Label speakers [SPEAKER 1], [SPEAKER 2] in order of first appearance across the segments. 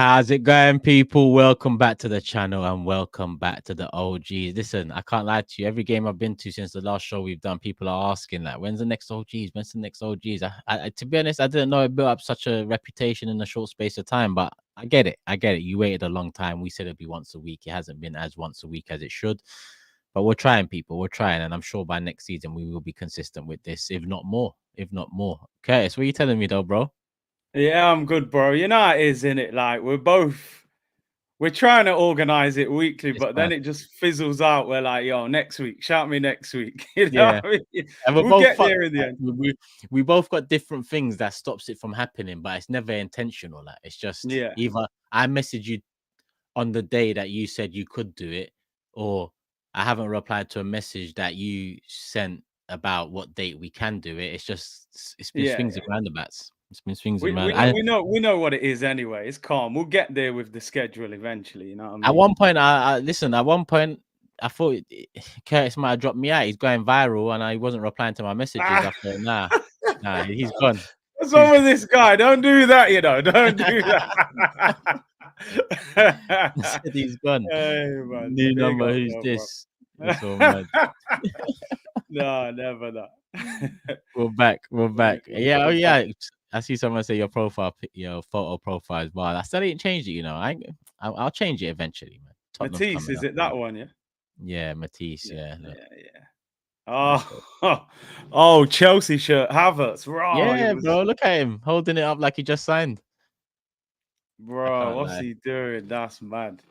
[SPEAKER 1] How's it going, people? Welcome back to the channel and welcome back to the OGs. Listen, I can't lie to you. Every game I've been to since the last show we've done, people are asking, like, when's the next OGs? When's the next OGs? To be honest, I didn't know it built up such a reputation in a short space of time, but I get it. I get it. You waited a long time. We said it'd be once a week. It hasn't been as once a week as it should, but we're trying, people. We're trying, and I'm sure by next season we will be consistent with this, if not more. If not more. Curtis, what are you telling me, though, bro?
[SPEAKER 2] Yeah, I'm good, bro. You know how it is, innit? Like we're trying to organize it weekly,
[SPEAKER 1] It's
[SPEAKER 2] but then
[SPEAKER 1] bad.
[SPEAKER 2] it just fizzles out. We're like, yo, next week, shout me next week. You know
[SPEAKER 1] Yeah.
[SPEAKER 2] what I mean?
[SPEAKER 1] And we're
[SPEAKER 2] We'll
[SPEAKER 1] both
[SPEAKER 2] get
[SPEAKER 1] fucked.
[SPEAKER 2] there in the
[SPEAKER 1] Like,
[SPEAKER 2] end.
[SPEAKER 1] we both got different things that stops it from happening, but it's never intentional. Like, it's just
[SPEAKER 2] Yeah.
[SPEAKER 1] either I message you on the day that you said you could do it, or I haven't replied to a message that you sent about what date we can do it. It's been
[SPEAKER 2] Yeah,
[SPEAKER 1] swings
[SPEAKER 2] yeah.
[SPEAKER 1] and roundabouts. It's been swings and
[SPEAKER 2] We, we
[SPEAKER 1] roundabouts.
[SPEAKER 2] know we know we know what it is anyway. It's calm. We'll get there with the schedule eventually, you know what I
[SPEAKER 1] At
[SPEAKER 2] mean?
[SPEAKER 1] one point, I listen. At one point, I thought Curtis might have dropped me out. He's going viral, and I wasn't replying to my messages. I thought, nah, he's gone.
[SPEAKER 2] What's wrong
[SPEAKER 1] He's
[SPEAKER 2] with this guy? Don't do that, you know. Don't do that.
[SPEAKER 1] said he's gone.
[SPEAKER 2] Hey man,
[SPEAKER 1] New
[SPEAKER 2] big
[SPEAKER 1] number.
[SPEAKER 2] up,
[SPEAKER 1] Who's
[SPEAKER 2] though, bro.
[SPEAKER 1] this? It's all mad.
[SPEAKER 2] No, never that.
[SPEAKER 1] We're back. We're
[SPEAKER 2] Yeah,
[SPEAKER 1] back. Yeah. Oh
[SPEAKER 2] we're back.
[SPEAKER 1] yeah. I see someone say your your photo profile is wild. I still ain't changed it. I'll change it eventually, man. Tottenham's
[SPEAKER 2] Matisse,
[SPEAKER 1] coming
[SPEAKER 2] is
[SPEAKER 1] up.
[SPEAKER 2] it that one? Yeah.
[SPEAKER 1] Yeah, Matisse.
[SPEAKER 2] Yeah,
[SPEAKER 1] Yeah. Look,
[SPEAKER 2] yeah, yeah.
[SPEAKER 1] let's go.
[SPEAKER 2] Oh, Chelsea shirt, Havertz. Bro, it
[SPEAKER 1] Yeah,
[SPEAKER 2] was,
[SPEAKER 1] bro. Look at him holding it up like he just signed. I
[SPEAKER 2] bro.
[SPEAKER 1] can't
[SPEAKER 2] What's
[SPEAKER 1] lie.
[SPEAKER 2] he doing? That's mad.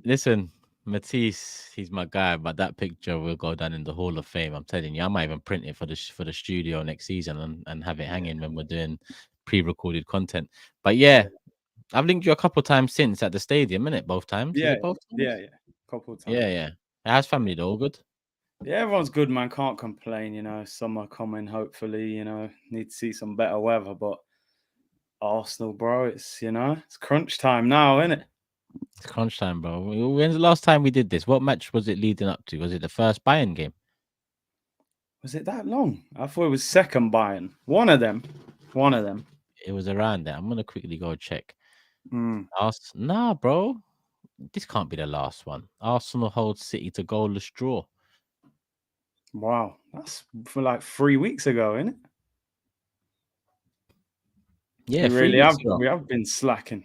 [SPEAKER 1] Listen, Matisse, he's my guy, but that picture will go down in the Hall of Fame. I'm telling you, I might even print it for the studio next season and have it
[SPEAKER 2] Yeah,
[SPEAKER 1] hanging when we're doing pre-recorded content. But yeah,
[SPEAKER 2] yeah,
[SPEAKER 1] I've linked you a couple times since at the stadium, innit? Both times. Is
[SPEAKER 2] yeah,
[SPEAKER 1] it both
[SPEAKER 2] yeah,
[SPEAKER 1] times?
[SPEAKER 2] yeah. Couple
[SPEAKER 1] Yeah,
[SPEAKER 2] times.
[SPEAKER 1] yeah. How's family though? All good?
[SPEAKER 2] Yeah, everyone's good, man. Can't complain. You know, summer coming. Hopefully, you know, need to see some better weather. But Arsenal, bro, it's crunch time now, isn't it?
[SPEAKER 1] It's crunch time, bro. When's the last time we did this? What match was it leading up to? Was it the first Bayern game?
[SPEAKER 2] Was it that long? I thought it was second Bayern. One of them. One of them.
[SPEAKER 1] It was around there. I'm gonna quickly go check.
[SPEAKER 2] Mm.
[SPEAKER 1] Nah, bro. This can't be the last one. Arsenal holds City to goalless draw.
[SPEAKER 2] Wow, that's for like 3 weeks ago, isn't it?
[SPEAKER 1] Yeah,
[SPEAKER 2] We
[SPEAKER 1] three
[SPEAKER 2] really
[SPEAKER 1] weeks
[SPEAKER 2] have.
[SPEAKER 1] ago.
[SPEAKER 2] We have been slacking.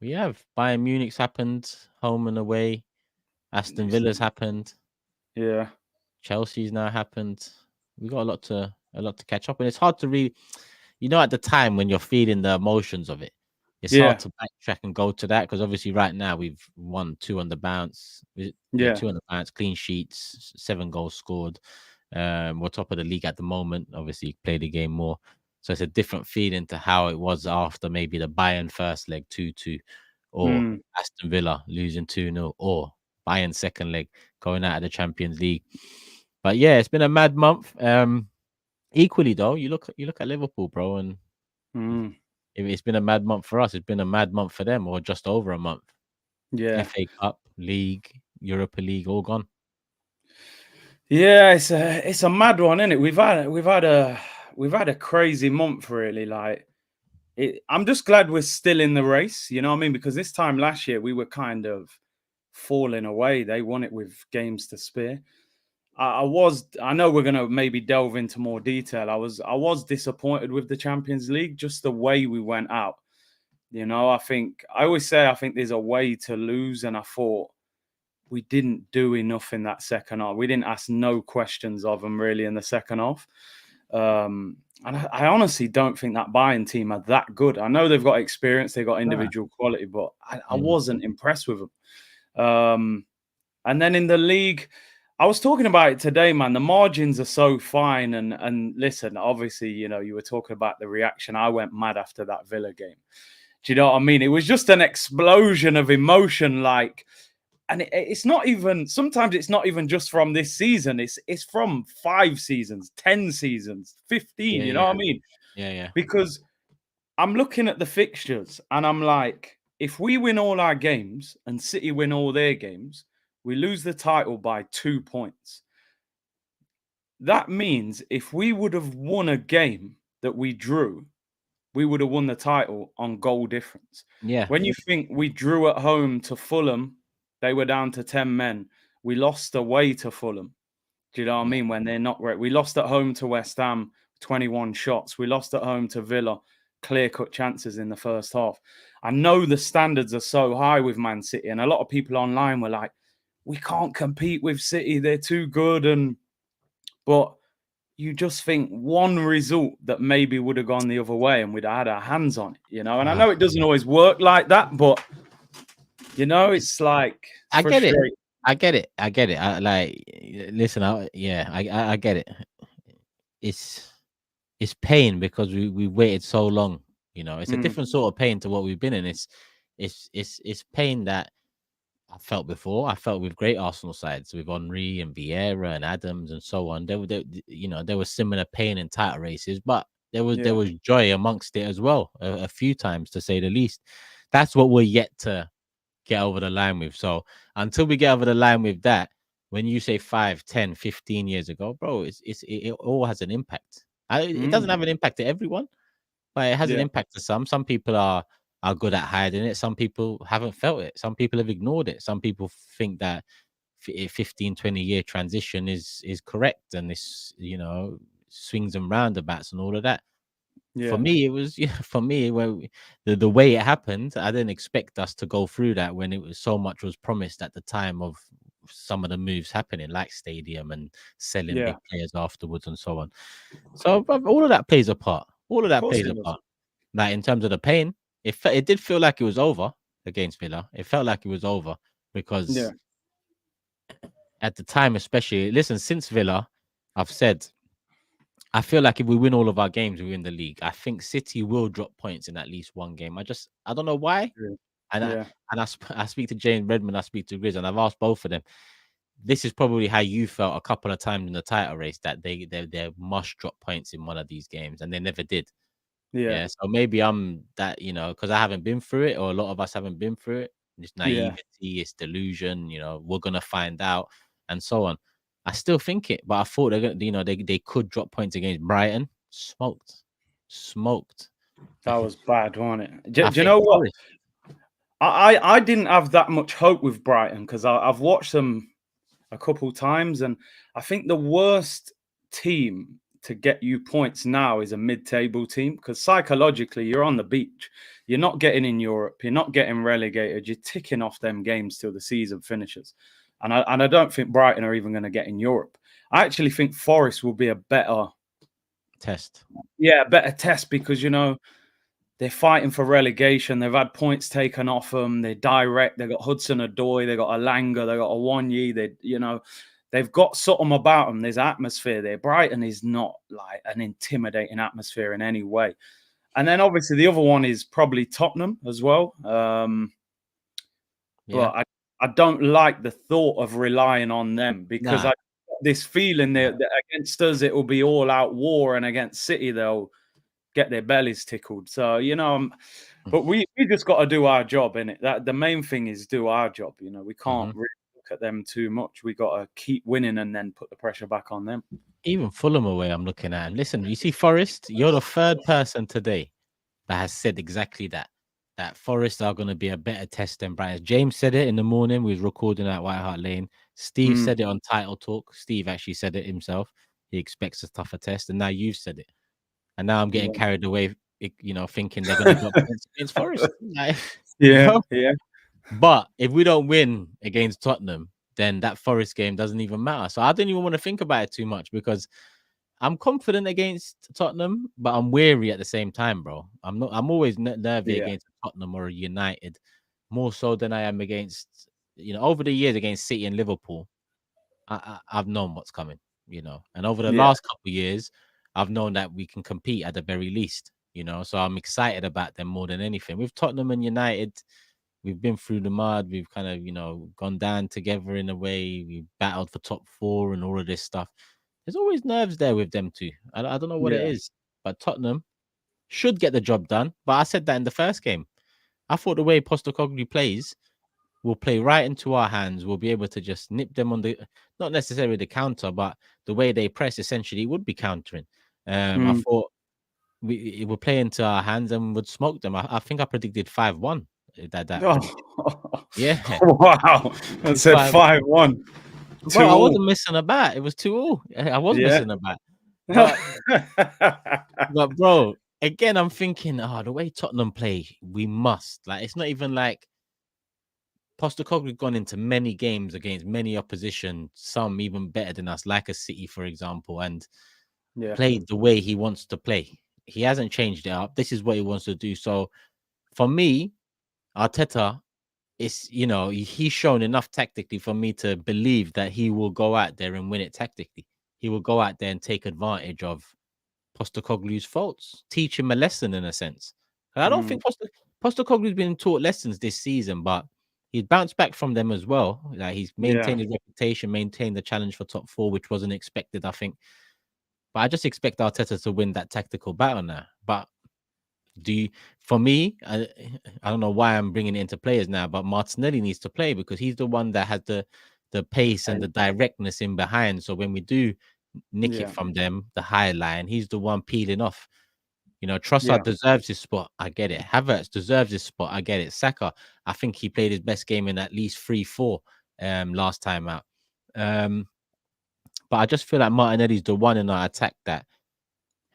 [SPEAKER 1] We have Bayern Munich's happened, home and away. Aston Villa's
[SPEAKER 2] Listen,
[SPEAKER 1] happened.
[SPEAKER 2] yeah,
[SPEAKER 1] Chelsea's now happened. We got a lot to catch up, and it's hard to read. At the time when you're feeling the emotions of it, it's hard
[SPEAKER 2] yeah,
[SPEAKER 1] to backtrack and go to that because obviously right now we've won two on the bounce. Yeah,
[SPEAKER 2] yeah.
[SPEAKER 1] two on the bounce, clean sheets, 7 goals scored. We're top of the league at the moment. Obviously, play the game more, so it's a different feeling to how it was after maybe the Bayern first leg 2-2, or
[SPEAKER 2] Mm.
[SPEAKER 1] Aston Villa losing 2-0, or Bayern second leg going out of the Champions League. But yeah, it's been a mad month. Equally though, you look at Liverpool, bro, and
[SPEAKER 2] Mm.
[SPEAKER 1] if it's been a mad month for us, it's been a mad month for them, or just over a month.
[SPEAKER 2] Yeah,
[SPEAKER 1] FA Cup, League, Europa League, all gone.
[SPEAKER 2] yeah. It's a mad one, isn't it? We've had a crazy month, really. Like, I'm just glad we're still in the race. You know what I mean? Because this time last year we were kind of falling away. They won it with games to spare. I know we're gonna maybe delve into more detail. I was disappointed with the Champions League, just the way we went out. You know, I always say I think there's a way to lose, and I thought we didn't do enough in that second half. We didn't ask no questions of them really in the second half. And I honestly don't think that Bayern team are that good. I know they've got experience, they've got
[SPEAKER 1] Ah,
[SPEAKER 2] individual quality, but I
[SPEAKER 1] mm,
[SPEAKER 2] wasn't impressed with them. And then in the league, I was talking about it today, man. The margins are so fine. And listen, obviously, you know, you were talking about the reaction. I went mad after that Villa game. Do you know what I mean? It was just an explosion of emotion, like, and it's not even. Sometimes it's not even just from this season. It's from 5 seasons, 10 seasons, 15.
[SPEAKER 1] yeah,
[SPEAKER 2] You know what I
[SPEAKER 1] yeah,
[SPEAKER 2] mean?
[SPEAKER 1] yeah, yeah.
[SPEAKER 2] Because I'm looking at the fixtures and I'm like, if we win all our games and City win all their games, we lose the title by 2 points. That means if we would have won a game that we drew, we would have won the title on goal difference.
[SPEAKER 1] Yeah.
[SPEAKER 2] When you think we drew at home to Fulham, they were down to 10 men. We lost away to Fulham. Do you know what I
[SPEAKER 1] Yeah.
[SPEAKER 2] mean? When they're not great. We lost at home to West Ham, 21 shots. We lost at home to Villa, clear-cut chances in the first half. I know the standards are so high with Man City, and a lot of people online were like, we can't compete with City. They're too good. But you just think one result that maybe would have gone the other way and we'd have had our hands on it, you know? And I know it doesn't always work like that, but, you know, it's like it's
[SPEAKER 1] I get it.
[SPEAKER 2] frustrating.
[SPEAKER 1] I get it. I get it. I like listen. I get it. It's it's pain because we waited so long. You know, it's a
[SPEAKER 2] Mm,
[SPEAKER 1] different sort of pain to what we've been in. It's pain that I felt before. I felt with great Arsenal sides, with Henry and Vieira and Adams and so on. There was similar pain in title races, but there
[SPEAKER 2] yeah,
[SPEAKER 1] was joy amongst it as well, a few times to say the least. That's what we're yet to get over the line with. So until we get over the line with that, when you say 5, 10, 15 years ago, bro, it all has an impact. It doesn't
[SPEAKER 2] mm,
[SPEAKER 1] have an impact to everyone, but it has an
[SPEAKER 2] yeah,
[SPEAKER 1] impact to some. Some people are good at hiding it. Some people haven't felt it. Some people have ignored it. Some people think that a 15, 20-year transition is correct, and this, swings and roundabouts and all of that. For
[SPEAKER 2] yeah,
[SPEAKER 1] me, it was for me, the way it happened, I didn't expect us to go through that when it was so much was promised at the time of some of the moves happening, like stadium and selling
[SPEAKER 2] yeah.
[SPEAKER 1] big players afterwards and so on. So all of that plays a part. All of
[SPEAKER 2] Of
[SPEAKER 1] that
[SPEAKER 2] course
[SPEAKER 1] plays
[SPEAKER 2] it
[SPEAKER 1] a
[SPEAKER 2] does.
[SPEAKER 1] part. Like in terms of the pain, it did feel like it was over against Villa. It felt like it was over
[SPEAKER 2] Yeah,
[SPEAKER 1] because at the time, especially, listen, since Villa, I've said I feel like if we win all of our games, we win the league. I think City will drop points in at least one game. I don't know why.
[SPEAKER 2] yeah,
[SPEAKER 1] And
[SPEAKER 2] yeah,
[SPEAKER 1] I speak to James Redmond, I speak to Grizz, and I've asked both of them. This is probably how you felt a couple of times in the title race that they must drop points in one of these games, and they never did.
[SPEAKER 2] yeah,
[SPEAKER 1] Yeah, so maybe I'm that, because I haven't been through it, or a lot of us haven't been through it. It's
[SPEAKER 2] yeah.
[SPEAKER 1] naivety, it's delusion. We're gonna find out, and so on. I still think it, but I thought they're gonna, they could drop points against Brighton. Smoked.
[SPEAKER 2] That was bad, wasn't it?
[SPEAKER 1] I
[SPEAKER 2] Do you
[SPEAKER 1] think
[SPEAKER 2] know what?
[SPEAKER 1] Forest.
[SPEAKER 2] I didn't have that much hope with Brighton because I've watched them a couple times, and I think the worst team to get you points now is a mid-table team because psychologically you're on the beach, you're not getting in Europe, you're not getting relegated, you're ticking off them games till the season finishes, and I don't think Brighton are even going to get in Europe. I actually think Forest will be a better
[SPEAKER 1] Test.
[SPEAKER 2] test because they're fighting for relegation. They've had points taken off them. They're direct. They've got Hudson-Odoi. They've got Alanga. They've got Awoniyi. They've got something about them. There's atmosphere there. Brighton is not like an intimidating atmosphere in any way. And then obviously the other one is probably Tottenham as well.
[SPEAKER 1] Yeah.
[SPEAKER 2] But I don't like the thought of relying on them because
[SPEAKER 1] Nah.
[SPEAKER 2] I got this feeling that against us it will be all out war, and against City they'll get their bellies tickled. So but we just got to do our job in it. That the main thing is do our job. We can't
[SPEAKER 1] Mm-hmm.
[SPEAKER 2] really look at them too much. We got to keep winning and then put the pressure back on them.
[SPEAKER 1] Even Fulham away, I'm looking at. And listen, you see Forest, you're the third person today that has said exactly that. That Forest are going to be a better test than Brighton. James said it in the morning. We was recording at White Hart Lane. Steve
[SPEAKER 2] Mm,
[SPEAKER 1] said it on Title Talk. Steve actually said it himself. He expects a tougher test, and now you've said it. And now I'm getting
[SPEAKER 2] yeah,
[SPEAKER 1] carried away, thinking they're going to drop points against Forest. Like,
[SPEAKER 2] yeah,
[SPEAKER 1] bro.
[SPEAKER 2] yeah,
[SPEAKER 1] But if we don't win against Tottenham, then that Forest game doesn't even matter. So I don't even want to think about it too much because I'm confident against Tottenham, but I'm wary at the same time, bro. I'm not. I'm always nervy
[SPEAKER 2] yeah,
[SPEAKER 1] against Tottenham or United, more so than I am against. Over the years against City and Liverpool, I've known what's coming. And over the
[SPEAKER 2] yeah,
[SPEAKER 1] last couple of years, I've known that we can compete at the very least. So I'm excited about them more than anything. With Tottenham and United, we've been through the mud. We've kind of, gone down together in a way. We battled for top four and all of this stuff. There's always nerves there with them too. I don't know what it
[SPEAKER 2] yeah,
[SPEAKER 1] is, but Tottenham should get the job done. But I said that in the first game. I thought the way Postecoglou plays will play right into our hands. We'll be able to just nip them on not necessarily the counter, but the way they press essentially would be countering. I
[SPEAKER 2] mm,
[SPEAKER 1] thought it would play into our hands and would smoke them. I think I predicted 5-1. That prediction.
[SPEAKER 2] Oh,
[SPEAKER 1] Yeah,
[SPEAKER 2] wow. I
[SPEAKER 1] it's
[SPEAKER 2] said
[SPEAKER 1] 5.
[SPEAKER 2] 5-1.
[SPEAKER 1] Bro,
[SPEAKER 2] Two
[SPEAKER 1] I
[SPEAKER 2] all.
[SPEAKER 1] wasn't missing about. It was 2-2. I was
[SPEAKER 2] Yeah.
[SPEAKER 1] missing about. But bro, again, I'm thinking, the way Tottenham play, we must. Like, it's not even like Postecoglou's gone into many games against many opposition, some even better than us, like a City, for example, and
[SPEAKER 2] Yeah.
[SPEAKER 1] played the way he wants to play. He hasn't changed it up. This is what he wants to do. So for me, Arteta, he's shown enough tactically for me to believe that he will go out there and win it tactically. He will go out there and take advantage of Postecoglou's faults, teach him a lesson in a sense. And I don't
[SPEAKER 2] Mm,
[SPEAKER 1] think Postecoglou's been taught lessons this season, but he's bounced back from them as well. Like, he's
[SPEAKER 2] yeah.
[SPEAKER 1] maintained his reputation, maintained the challenge for top four, which wasn't expected, I think. But I just expect Arteta to win that tactical battle now. But for me, I don't know why I'm bringing it into players now, but Martinelli needs to play because he's the one that has the pace and the directness in behind. So when we do nick it
[SPEAKER 2] Yeah.
[SPEAKER 1] from them, the high line, he's the one peeling off. Trossard
[SPEAKER 2] Yeah.
[SPEAKER 1] deserves his spot. I get it. Havertz deserves his spot. I get it. Saka, I think he played his best game in at least 3-4 last time out. But I just feel like Martinelli's the one in our attack that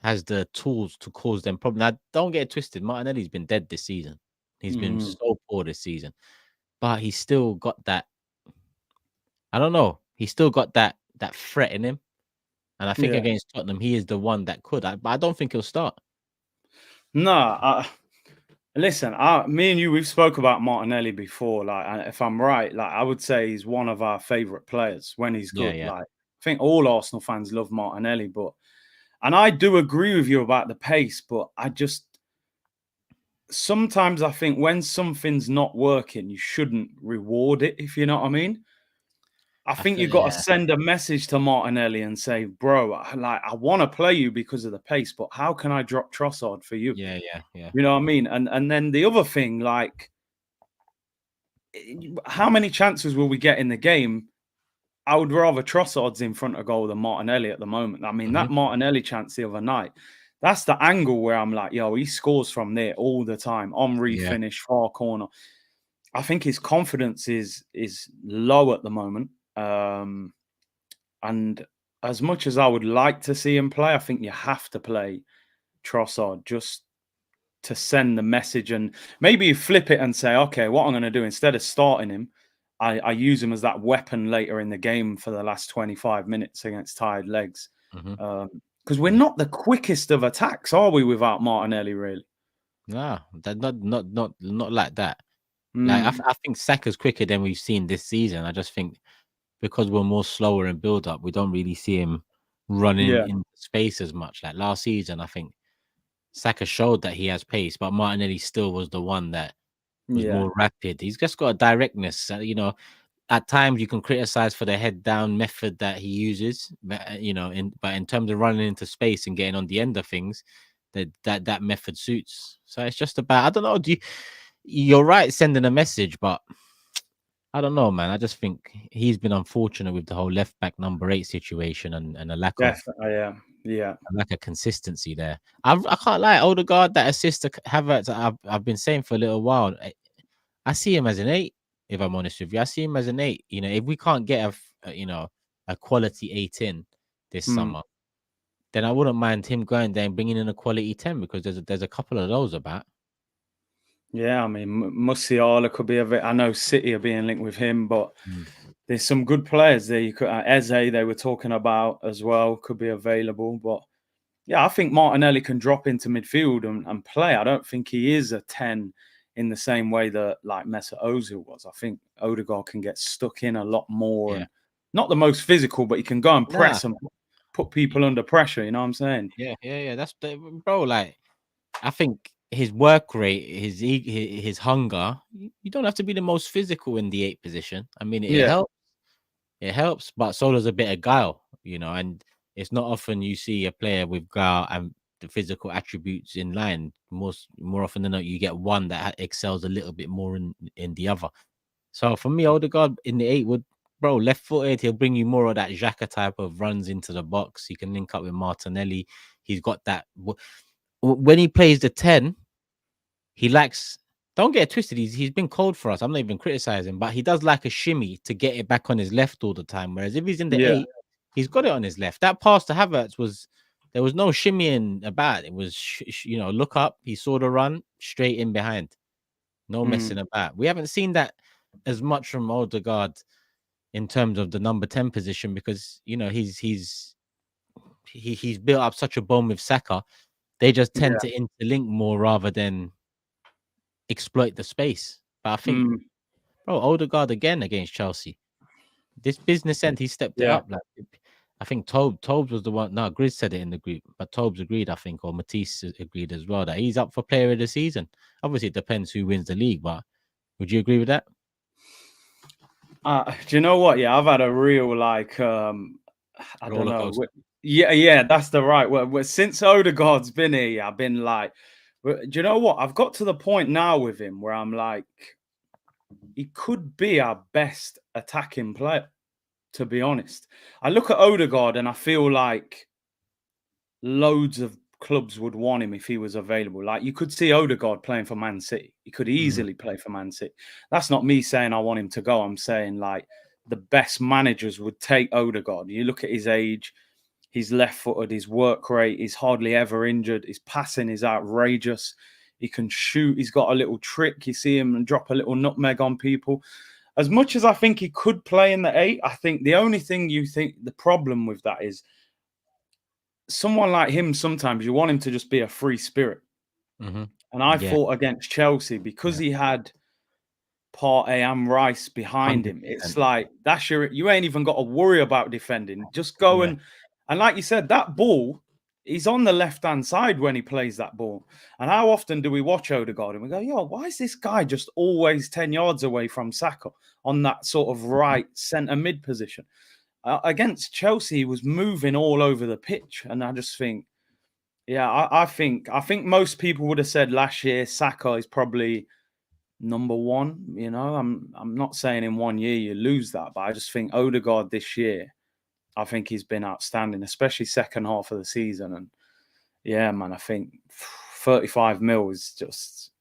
[SPEAKER 1] has the tools to cause them problems. Now, don't get it twisted. Martinelli's been dead this season. He's been so poor this season. But he's still got that. I don't know. He's still got that threat in him. And I think
[SPEAKER 2] Yeah.
[SPEAKER 1] against Tottenham, he is the one that could. But I don't think he'll start.
[SPEAKER 2] No, listen, me and you, we've spoke about Martinelli before. Like, if I'm right, like I would say he's one of our favorite players when he's
[SPEAKER 1] Yeah,
[SPEAKER 2] good.
[SPEAKER 1] yeah.
[SPEAKER 2] Like, I think all Arsenal fans love Martinelli, and I do agree with you about the pace, but I just sometimes I think when something's not working, you shouldn't reward it, if you know what I mean. I
[SPEAKER 1] I
[SPEAKER 2] think
[SPEAKER 1] feel,
[SPEAKER 2] you've got to
[SPEAKER 1] yeah.
[SPEAKER 2] send a message to Martinelli and say, bro, I want to play you because of the pace, but how can I drop Trossard for you?
[SPEAKER 1] Yeah, yeah, yeah.
[SPEAKER 2] You know what I mean? And then the other thing, like, how many chances will we get in the game? I would rather Trossard's in front of goal than Martinelli at the moment. I mean, that Martinelli chance the other night, that's the angle where I'm like, yo, he scores from there all the time. Henry
[SPEAKER 1] Yeah.
[SPEAKER 2] finish, far corner. I think his confidence is low at the moment. And as much as I would like to see him play, I think you have to play Trossard just to send the message, and maybe you flip it and say, okay, what I'm going to do instead of starting him, I use him as that weapon later in the game for the last 25 minutes against tired legs. Because we're
[SPEAKER 1] Yeah.
[SPEAKER 2] not the quickest of attacks, are we, without Martinelli, really?
[SPEAKER 1] Nah, that not like that. Like,
[SPEAKER 2] Mm,
[SPEAKER 1] I think Saka's quicker than we've seen this season. I just think because we're more slower in build up, we don't really see him running
[SPEAKER 2] yeah,
[SPEAKER 1] in space as much. Like last season, I think Saka showed that he has pace, but Martinelli still was the one that was
[SPEAKER 2] yeah,
[SPEAKER 1] more rapid. He's just got a directness. At times you can criticize for the head down method that he uses, but in terms of running into space and getting on the end of things, that method suits. So it's just about, I don't know. You're right sending a message, but I don't know, man. I just think he's been unfortunate with the whole left back number 8 situation and a lack of
[SPEAKER 2] definitely, yeah,
[SPEAKER 1] consistency there. I can't lie. Odegaard, that assist to Havertz, I've been saying for a little while. I see him as an 8. If I'm honest with you, I see him as an 8. If we can't get a quality 8 in this
[SPEAKER 2] mm,
[SPEAKER 1] summer, then I wouldn't mind him going there and bringing in a quality 10 because there's a couple of those about.
[SPEAKER 2] yeah. I mean, Musiala could be a bit. I know City are being linked with him, but
[SPEAKER 1] Mm.
[SPEAKER 2] there's some good players there. You could Eze, they were talking about as well, could be available. But yeah, I think Martinelli can drop into midfield and play. I don't think he is a 10 in the same way that like Mesut Ozil was. I think Odegaard can get stuck in a lot more
[SPEAKER 1] Yeah.
[SPEAKER 2] and not the most physical, but he can go and
[SPEAKER 1] Nah.
[SPEAKER 2] press and put people under pressure. You know what I'm saying?
[SPEAKER 1] Yeah. That's bro. Like, I think his work rate, his hunger. You don't have to be the most physical in the 8 position. I mean, it
[SPEAKER 2] Yeah,
[SPEAKER 1] helps. It helps, but so does a bit of guile. And it's not often you see a player with guile and the physical attributes in line. More often than not, you get one that excels a little bit more in the other. So for me, Odegaard in the 8 would, bro, left-footed. He'll bring you more of that Xhaka type of runs into the box. He can link up with Martinelli. He's got that. when he plays the 10, he lacks. Don't get it twisted. He's been cold for us. I'm not even criticizing, but he does like a shimmy to get it back on his left all the time. Whereas if he's in the
[SPEAKER 2] Yeah.
[SPEAKER 1] 8, he's got it on his left. That pass to Havertz there was no shimmying about. It was look up. He saw the run straight in behind. No messing about. We haven't seen that as much from Odegaard in terms of the number 10 position because he's built up such a bond with Saka. They just tend to interlink more rather than exploit the space. But I think, bro, Odegaard again against Chelsea. This business end, he stepped it up. Like I think Tobes was the one. No, Grizz said it in the group, but Tobes agreed, I think, or Matisse agreed as well that he's up for player of the season. Obviously, it depends who wins the league, but would you agree with that?
[SPEAKER 2] Do you know what? Yeah, I've had a real I don't know. Yeah, that's the right word. Since Odegaard's been here, I've been like, do you know what? I've got to the point now with him where I'm like, he could be our best attacking player, to be honest. I look at Odegaard and I feel like loads of clubs would want him if he was available. Like you could see Odegaard playing for Man City. He could easily play for Man City. That's not me saying I want him to go. I'm saying like the best managers would take Odegaard. You look at his age, he's left-footed, his work rate, he's hardly ever injured, his passing is outrageous. He can shoot. He's got a little trick. You see him and drop a little nutmeg on people. As much as I think he could play in the 8, I think the only thing the problem with that is someone like him, sometimes you want him to just be a free spirit. And I thought against Chelsea, because he had Partey and Rice behind 100%. Him, it's like, you ain't even got to worry about defending. Just go and like you said, that ball, he's on the left-hand side when he plays that ball. And how often do we watch Odegaard and we go, yo, why is this guy just always 10 yards away from Saka on that sort of right centre mid position? Against Chelsea, he was moving all over the pitch. And I just think, I think most people would have said last year, Saka is probably number 1. I'm not saying in 1 year you lose that, but I just think Odegaard this year, I think he's been outstanding, especially second half of the season. And yeah, man, I think 35 mil is just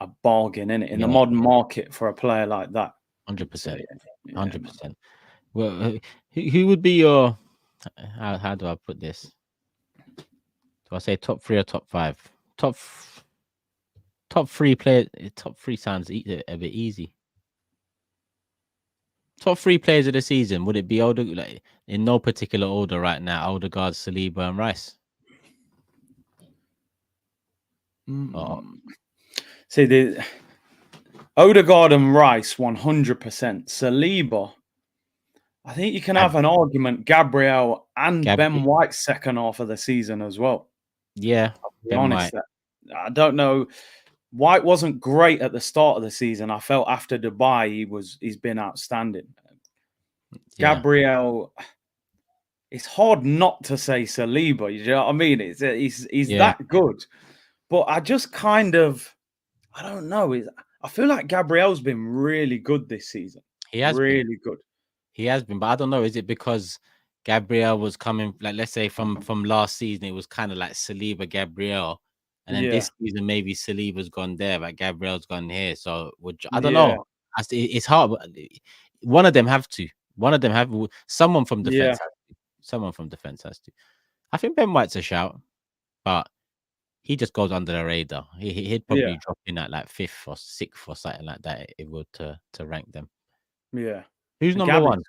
[SPEAKER 2] a bargain, isn't it? In the modern market for a player like that.
[SPEAKER 1] 100%. 100%. Well, who would be your, how do I put this? Do I say top 3 or top 5? Top 3 players. Top 3 sounds a bit easy. Top 3 players of the season, would it be Odegaard? Like, in no particular order right now, Odegaard, Saliba, and Rice?
[SPEAKER 2] See, the Odegaard and Rice, 100%. Saliba, I think you can have an argument, Gabriel and Ben White's second half of the season as well.
[SPEAKER 1] Yeah,
[SPEAKER 2] I'll be honest. I don't know. White wasn't great at the start of the season. I felt after Dubai, he's been outstanding. Yeah. Gabriel, it's hard not to say Saliba. You know what I mean? He's that good. But I just kind of, I don't know. I feel like Gabriel's been really good this season.
[SPEAKER 1] He has
[SPEAKER 2] really good.
[SPEAKER 1] He has been, but I don't know. Is it because Gabriel was coming, like, let's say from last season, it was kind of like Saliba, Gabriel, and then this season maybe Saliba's gone there, but Gabriel's gone here. So I don't know. It's hard. But one of them have to. One of them have. Someone from defense. Has to. Someone from defense has to. I think Ben White's a shout, but he just goes under the radar. He'd probably drop in at like 5th or 6th or something like that if we were to rank them.
[SPEAKER 2] Yeah.
[SPEAKER 1] Who's number 1?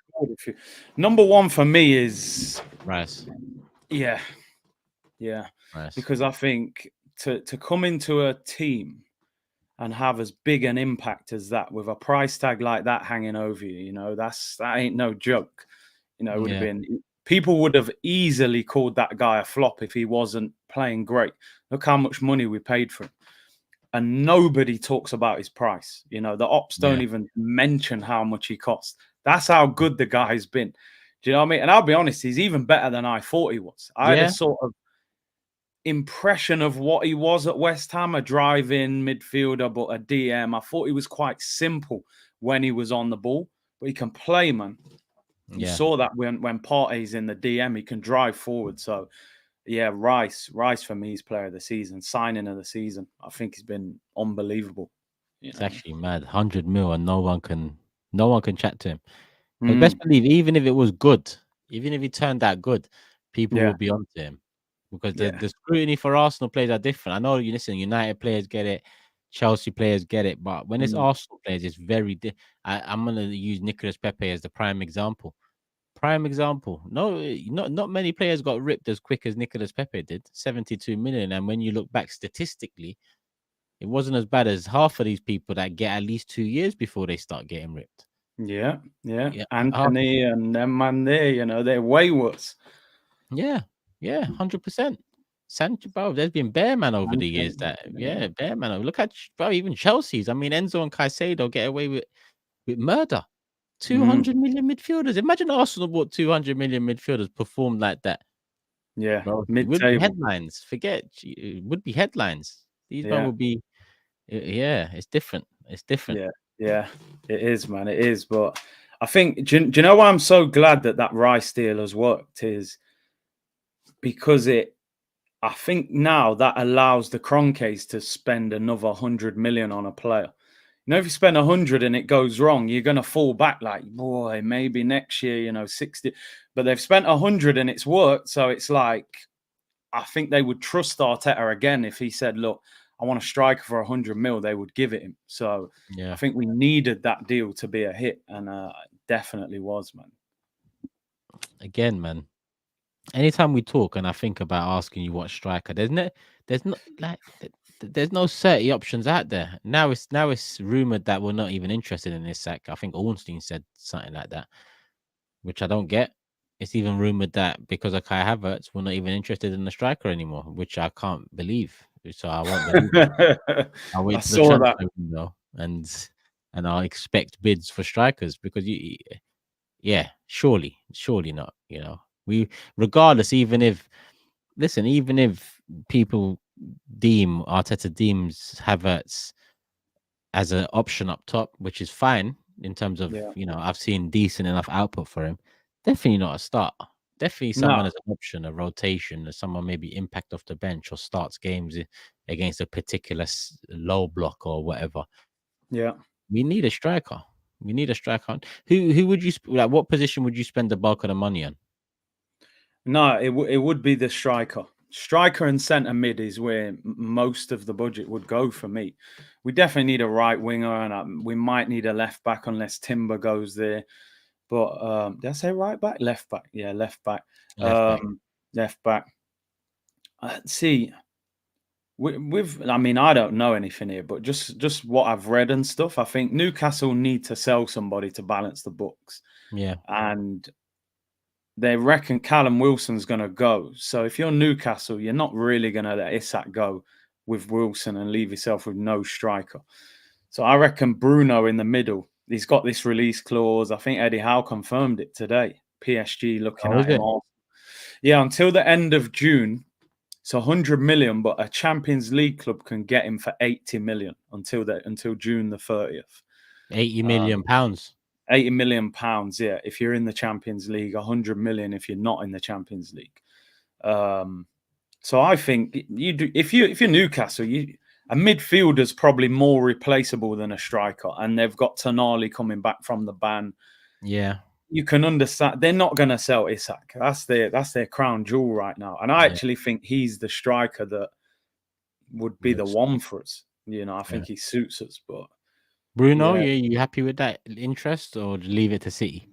[SPEAKER 2] Number 1 for me is
[SPEAKER 1] Rice.
[SPEAKER 2] Yeah. Rice. Because I think to come into a team and have as big an impact as that with a price tag like that hanging over you, that ain't no joke. It would have been, people would have easily called that guy a flop if he wasn't playing great. Look how much money we paid for him. And nobody talks about his price. The ops don't even mention how much he cost. That's how good the guy's been. Do you know what I mean? And I'll be honest, he's even better than I thought he was. I had a sort of impression of what he was at West Ham, a drive-in midfielder, but a DM. I thought he was quite simple when he was on the ball, but he can play, man. You saw that when Partey's in the DM, he can drive forward. So, yeah, Rice for me is player of the season, signing of the season. I think he's been unbelievable. You
[SPEAKER 1] It's
[SPEAKER 2] know.
[SPEAKER 1] actually mad. 100 mil and no one can chat to him. Because best
[SPEAKER 2] Mm,
[SPEAKER 1] believe, even if it was good, even if he turned out good, people
[SPEAKER 2] yeah,
[SPEAKER 1] will be onto him. Because the
[SPEAKER 2] yeah,
[SPEAKER 1] the scrutiny for Arsenal players are different. I know you listen, United players get it, Chelsea players get it, but when it's
[SPEAKER 2] mm,
[SPEAKER 1] Arsenal players, it's I'm gonna use Nicolas Pepe as the prime example. Prime example. No, not many players got ripped as quick as Nicolas Pepe did. 72 million. And when you look back statistically, it wasn't as bad as half of these people that get at least 2 years before they start getting ripped.
[SPEAKER 2] yeah, yeah.
[SPEAKER 1] Yeah,
[SPEAKER 2] Anthony and them man there, they're way worse.
[SPEAKER 1] yeah, yeah, 100%. Sancho, bro, there's been bear man over the years
[SPEAKER 2] Anthony,
[SPEAKER 1] that,
[SPEAKER 2] yeah.
[SPEAKER 1] yeah, bear man. Look at, bro, even Chelsea's. I mean, Enzo and Caicedo get away with murder.
[SPEAKER 2] Mm,
[SPEAKER 1] 200 million midfielders. Imagine Arsenal bought 200 million midfielders performed like that.
[SPEAKER 2] yeah,
[SPEAKER 1] Bro, it would be
[SPEAKER 2] mid-table.
[SPEAKER 1] headlines. It would be headlines. These men
[SPEAKER 2] Yeah,
[SPEAKER 1] would be, yeah, it's different. It's different.
[SPEAKER 2] yeah, yeah. It is, man. It is. But I think, do you know why I'm so glad that Rice deal has worked? Is because I think now that allows the Cronkays to spend another 100 million on a player. If you spend 100 and it goes wrong, you're going to fall back like, boy, maybe next year, 60. But they've spent 100 and it's worked. So it's like, I think they would trust Arteta again if he said, look, I want a striker for 100 mil, they would give it him. So I
[SPEAKER 1] Yeah.
[SPEAKER 2] think we needed that deal to be a hit. And it definitely was, man.
[SPEAKER 1] Again, man. Anytime we talk and I think about asking you what striker, there's not like there's no 30 options out there. Now it's rumored that we're not even interested in this sack. I think Ornstein said something like that, which I don't get. It's even rumored that because of Kai Havertz, we're not even interested in the striker anymore, which I can't believe. So I won't believe it. I'll
[SPEAKER 2] I
[SPEAKER 1] wait to the
[SPEAKER 2] saw that.
[SPEAKER 1] transfer window and I'll expect bids for strikers because yeah, surely not. We regardless, even if people deem Arteta deems Havertz as an option up top, which is fine in terms of
[SPEAKER 2] Yeah.
[SPEAKER 1] I've seen decent enough output for him. Definitely not a start. Definitely
[SPEAKER 2] No.
[SPEAKER 1] someone as an option, a rotation, or someone maybe impact off the bench or starts games against a particular low block or whatever.
[SPEAKER 2] Yeah.
[SPEAKER 1] We need a striker. We need a striker. Who would you like? What position would you spend the bulk of the money on?
[SPEAKER 2] No, it would be the striker. Striker and centre mid is where most of the budget would go for me. We definitely need a right winger, and we might need a left back unless Timber goes there. But did I say right back? Left back. Yeah, left back.
[SPEAKER 1] Left back.
[SPEAKER 2] Left back. See, I mean, I don't know anything here, but just what I've read and stuff, I think Newcastle need to sell somebody to balance the books,
[SPEAKER 1] Yeah.
[SPEAKER 2] and they reckon Callum Wilson's going to go. So if you're Newcastle, you're not really going to let Isak go with Wilson and leave yourself with no striker. So I reckon Bruno in the middle. He's got this release clause. I think Eddie Howe confirmed it today. PSG looking
[SPEAKER 1] Oh, is
[SPEAKER 2] at him.
[SPEAKER 1] it?
[SPEAKER 2] Yeah, until the end of June. So 100 million, but a Champions League club can get him for 80 million until June the 30th.
[SPEAKER 1] 80 million pounds.
[SPEAKER 2] 80 million pounds, yeah. If you're in the Champions League, 100 million if you're not in the Champions League. So I think you do if you're Newcastle, a midfielder's probably more replaceable than a striker, and they've got Tonali coming back from the ban.
[SPEAKER 1] Yeah.
[SPEAKER 2] You can understand they're not going to sell Isak. That's their crown jewel right now, and I
[SPEAKER 1] Yeah.
[SPEAKER 2] actually think he's the striker that would be the
[SPEAKER 1] Looks
[SPEAKER 2] one
[SPEAKER 1] good.
[SPEAKER 2] for us. I
[SPEAKER 1] Yeah.
[SPEAKER 2] think he suits us, but
[SPEAKER 1] Bruno,
[SPEAKER 2] yeah,
[SPEAKER 1] you happy with that interest or leave it to City?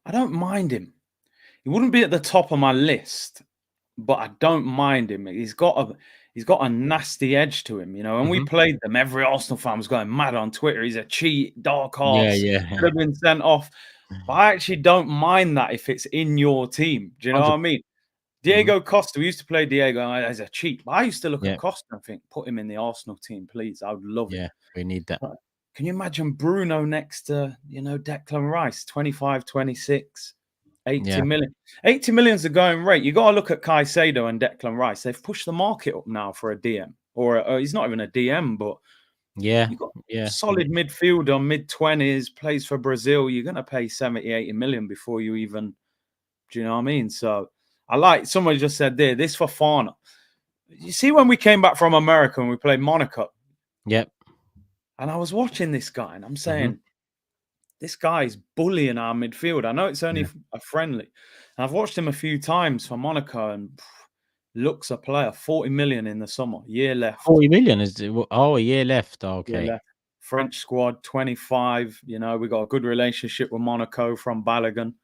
[SPEAKER 2] I don't mind him. He wouldn't be at the top of my list, but I don't mind him. He's got a nasty edge to him, When we
[SPEAKER 1] Mhm.
[SPEAKER 2] played them, every Arsenal fan was going mad on Twitter. He's a cheat, dark
[SPEAKER 1] Yeah,
[SPEAKER 2] horse,
[SPEAKER 1] yeah.
[SPEAKER 2] could have been sent off. But I actually don't mind that if it's in your team. Do you know what
[SPEAKER 1] 100.
[SPEAKER 2] I mean?
[SPEAKER 1] Mhm.
[SPEAKER 2] Diego Costa, we used to play Diego as a cheat, but I used to look at
[SPEAKER 1] Yeah,
[SPEAKER 2] Costa and think, put him in the Arsenal team, please. I would love it.
[SPEAKER 1] yeah. We need that.
[SPEAKER 2] But can you imagine Bruno next to, Declan Rice, 25, 26, 80
[SPEAKER 1] Yeah,
[SPEAKER 2] million? 80 million is the going rate. You got to look at Caicedo and Declan Rice. They've pushed the market up now for a DM, or he's not even a DM, but
[SPEAKER 1] yeah,
[SPEAKER 2] you got
[SPEAKER 1] yeah.
[SPEAKER 2] solid midfielder, mid-20s, plays for Brazil. You're going to pay 70, 80 million before you even Do you know what I mean? So I like, somebody just said there, this for Fana. You see, when we came back from America and we played Monaco,
[SPEAKER 1] Yep.
[SPEAKER 2] and I was watching this guy, and I'm
[SPEAKER 1] Hmm.
[SPEAKER 2] saying, this guy's bullying our midfield. I know it's only
[SPEAKER 1] Yeah.
[SPEAKER 2] a friendly. And I've watched him a few times for Monaco, and looks a player. 40 million in the summer. Year left.
[SPEAKER 1] 40 million is a year left.
[SPEAKER 2] Year
[SPEAKER 1] Okay.
[SPEAKER 2] left. French squad, 25. You know, we got a good relationship with Monaco from Balogun.